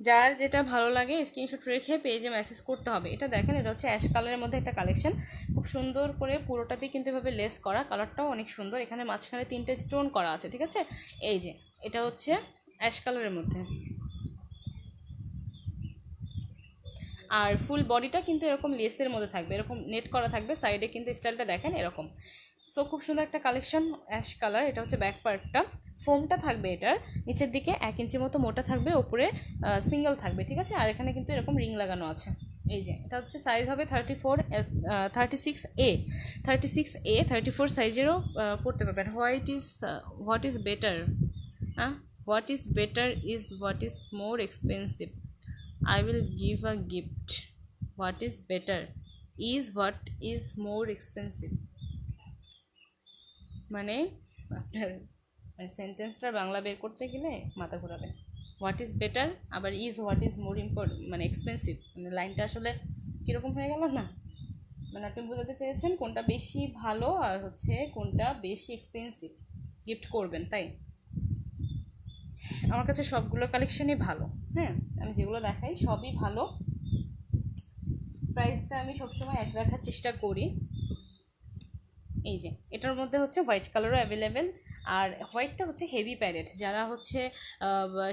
A: যার যেটা ভালো লাগে স্ক্রিনশট রেখে পেজে মেসেজ করতে হবে। এটা দেখেন, এটা হচ্ছে অ্যাশ কালারের মধ্যে একটা কালেকশন, খুব সুন্দর করে পুরোটাতেই কিন্তু এভাবে লেস করা, কালারটাও অনেক সুন্দর। এখানে মাঝখানে 3টে স্টোন করা আছে, ঠিক আছে। এই যে এটা হচ্ছে অ্যাশ কালারের মধ্যে, আর ফুল বডিটা কিন্তু এরকম লেসের মধ্যে থাকবে, এরকম নেট করা থাকবে, সাইডে কিন্তু স্টাইলটা দেখেন এরকম। সো খুব সুন্দর একটা কালেকশন, অ্যাশ কালার। এটা হচ্ছে ব্যাক পার্টটা, ফোমটা থাকবে এটার নিচের দিকে 1 ইঞ্চি মতো মোটা থাকবে, ওপরে সিঙ্গেল থাকবে, ঠিক আছে। আর এখানে কিন্তু এরকম রিং লাগানো আছে, এই যে এটা হচ্ছে সাইজ হবে 36A 34 সাইজেরও পড়তে পারবেন। হোয়াট ইজ বেটার, হ্যাঁ, what is better is what is more expensive, I will give a gift, what is better is what is more expensive. মানে আপনার সেন্টেন্সটার বাংলা বের করতে গেলে মাথা ঘোরাবে। হোয়াট ইজ বেটার আবার ইজ হোয়াট ইজ মোর মানে expensive, মানে লাইনটা আসলে কীরকম হয়ে গেল না, মানে আপনি বোঝাতে চেয়েছেন কোনটা বেশি ভালো আর হচ্ছে কোনটা বেশি এক্সপেন্সিভ গিফট করবেন, তাই আমার কাছে সবগুলো কালেকশনই ভালো। হ্যাঁ, আমি যেগুলো দেখাই সবই ভালো, প্রাইসটা আমি সবসময় এক রাখার চেষ্টা করি। এই যে এটার মধ্যে হচ্ছে হোয়াইট কালারও অ্যাভেলেবেল, আর হোয়াইটটা হচ্ছে হেভি প্যারেট, যারা হচ্ছে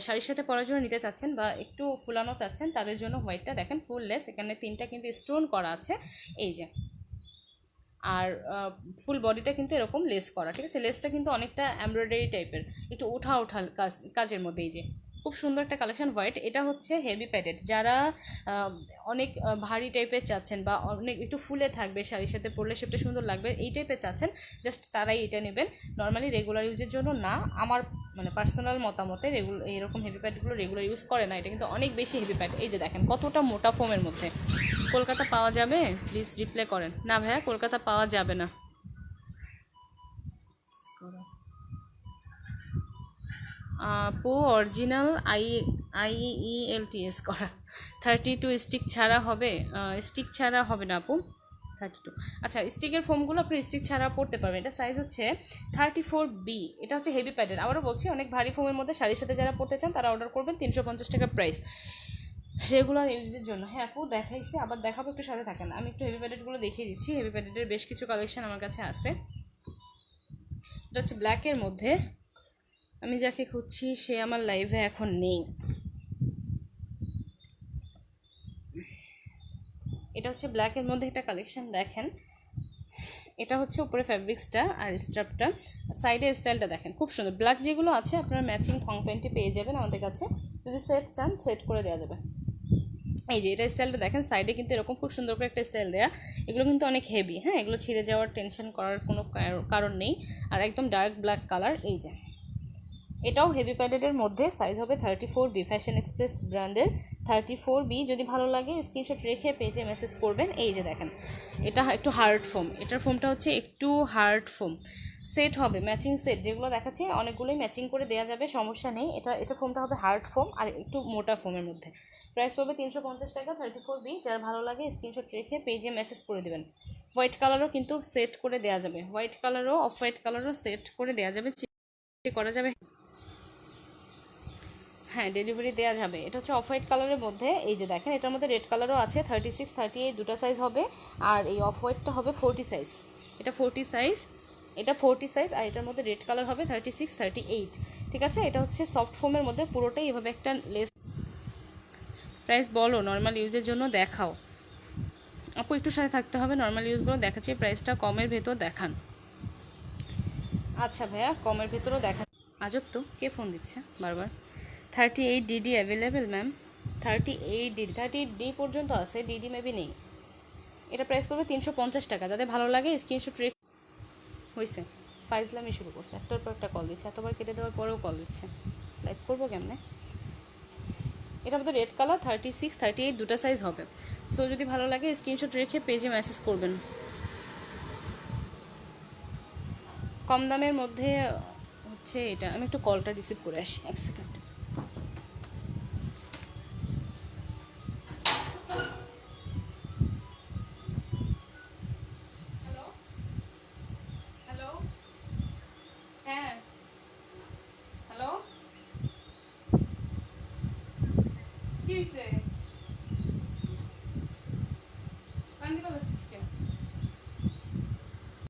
A: শাড়ির সাথে পরার জন্য নিতে চাচ্ছেন বা একটু ফুলানো চাচ্ছেন তাদের জন্য হোয়াইটটা দেখেন ফুল লেস, এখানে 3টা কিন্তু স্টোন করা আছে এই যে, আর ফুল বডিটা কিন্তু এরকম লেস করা, ঠিক আছে, লেসটা কিন্তু অনেকটা এমব্রয়ডারি টাইপের, একটু ওঠা কাজের মধ্যে। এই যে খুব সুন্দর একটা কালেকশন হোয়াইট, এটা হচ্ছে হেভি প্যাডেড, যারা অনেক ভারী টাইপের চাচ্ছেন বা অনেক একটু ফুলে থাকবে শাড়ির সাথে পরলে সেটা সুন্দর লাগবে এই টাইপের চাচ্ছেন, জাস্ট তারাই এটা নেবেন। নর্মালি রেগুলার ইউজের জন্য না, আমার মানে পার্সোনাল মতামতে এরকম হেভি প্যাডগুলো রেগুলার ইউজ করে না, এটা কিন্তু অনেক বেশি হেভি প্যাড। এই যে দেখেন কতটা মোটা ফোমের মধ্যে। কলকাতা পাওয়া যাবে? প্লিজ রিপ্লাই করেন। না ভাইয়া, কলকাতা পাওয়া যাবে না। আপু অরিজিনাল IELTS করা 32 স্টিক ছাড়া হবে? স্টিক ছাড়া হবে না আপু, 32। আচ্ছা, স্টিকের ফোমগুলো আপনি স্টিক ছাড়া পড়তে পারবেন। এটা সাইজ হচ্ছে 34B, এটা হচ্ছে হেভি প্যাডের। আবারও বলছি, অনেক ভারী ফোমের মধ্যে শাড়ির সাথে যারা পড়তে চান তারা অর্ডার করবেন, 350 টাকা প্রাইস রেগুলার ইউজের জন্য। হ্যাঁ আপু দেখাইছি, আবার দেখাবো, একটু সাথে থাকেন। আমি একটু হেভি প্যাডেডগুলো দেখিয়ে দিচ্ছি। হেভি প্যাডেডের বেশ কিছু কালেকশন আমার কাছে আছে। এটা হচ্ছে ব্ল্যাকের মধ্যে, আমি যাকে খুঁজছি সে আমার লাইভে এখন নেই। এটা হচ্ছে ব্ল্যাকের মধ্যে একটা কালেকশন দেখেন, এটা হচ্ছে উপরে ফ্যাব্রিক্সটা আর স্ট্রাপটা, সাইডে স্টাইলটা দেখেন খুব সুন্দর। ব্ল্যাক যেগুলো আছে আপনারা ম্যাচিং থং প্যান্টে পেয়ে যাবেন আমাদের কাছে, যদি সেট চান সেট করে দেওয়া যাবে। এই যে এটা স্টাইলটা দেখেন, সাইডে কিন্তু এরকম খুব সুন্দর করে একটা স্টাইল দেওয়া, এগুলো কিন্তু অনেক হেভি। হ্যাঁ, এগুলো ছিঁড়ে যাওয়ার টেনশন করার কোনো কারণ নেই, আর একদম ডার্ক ব্ল্যাক কালার। এই যে এটাও হেভি প্যাডেডের মধ্যে, সাইজ হবে 34B, ফ্যাশন এক্সপ্রেস ব্র্যান্ডের 34B। যদি ভালো লাগে স্ক্রিনশট রেখে পেজে মেসেজ করবেন। এই যে দেখেন এটা একটু হার্ড ফোম, এটার ফোমটা হচ্ছে একটু হার্ড ফোম, সেট হবে ম্যাচিং সেট যেগুলো দেখাচ্ছি অনেকগুলোই ম্যাচিং করে দেওয়া যাবে, সমস্যা নেই। এটা ফোমটা হবে হার্ড ফোম আর একটু মোটা ফোমের মধ্যে। প্রাইস পড়বে 350 টাকা, 34B। যার ভালো লাগে স্ক্রিনশট রেখে পেজে মেসেজ করে দেবেন। হোয়াইট কালারও কিন্তু সেট করে দেওয়া যাবে, হোয়াইট কালারও অফ হোয়াইট কালারও সেট করে দেওয়া যাবে, করা যাবে। হ্যাঁ, ডেলিভারি দেওয়া যাবে। এটা হচ্ছে অফ হোয়াইট কালারের মধ্যে। এই যে দেখেন এটার মধ্যে রেড কালারও আছে, 36, 38 দুটো সাইজ হবে, আর এই অফ হোয়াইটটা হবে 40 সাইজ। এটা 40 সাইজ, এটা 40 সাইজ, আর এটার মধ্যে রেড কালার হবে 36, 38। ঠিক আছে, এটা হচ্ছে সফট ফোমের মধ্যে, পুরোটাই এভাবে একটা লেস। প্রাইস বলো, নর্মাল ইউজের জন্য দেখাও আপু, একটু সাথে থাকতে হবে। নর্মাল ইউজগুলো দেখাচ্ছি, প্রাইসটা কমের ভেতর দেখান। আচ্ছা ভাইয়া, কমের ভেতরও দেখা। আজব তো, কে ফোন দিচ্ছে বারবার। 38DD অ্যাভেলেবেল ম্যাম, 38D পর্যন্ত আছে, ডিডি মেবি নেই। এটা প্রাইস পড়বে 350 টাকা। যাদের ভালো লাগে স্ক্রিনশট রেখ হয়েছে। ফাইজলামি শুরু করছে, একটার পর একটা কল দিচ্ছে, এতবার কেটে দেওয়ার পরেও কল দিচ্ছে, লাইক করবো কেমনে। এটার মধ্যে রেড কালার 36, 38 দুটো সাইজ হবে। সো যদি ভালো লাগে স্ক্রিনশট রেখে পেজে মেসেজ করবেন। কম দামের মধ্যে হচ্ছে এটা। আমি একটু কলটা রিসিভ করে আসি, এক সেকেন্ড। হ্যালো, হ্যাঁ হ্যালো, কি হয়েছে?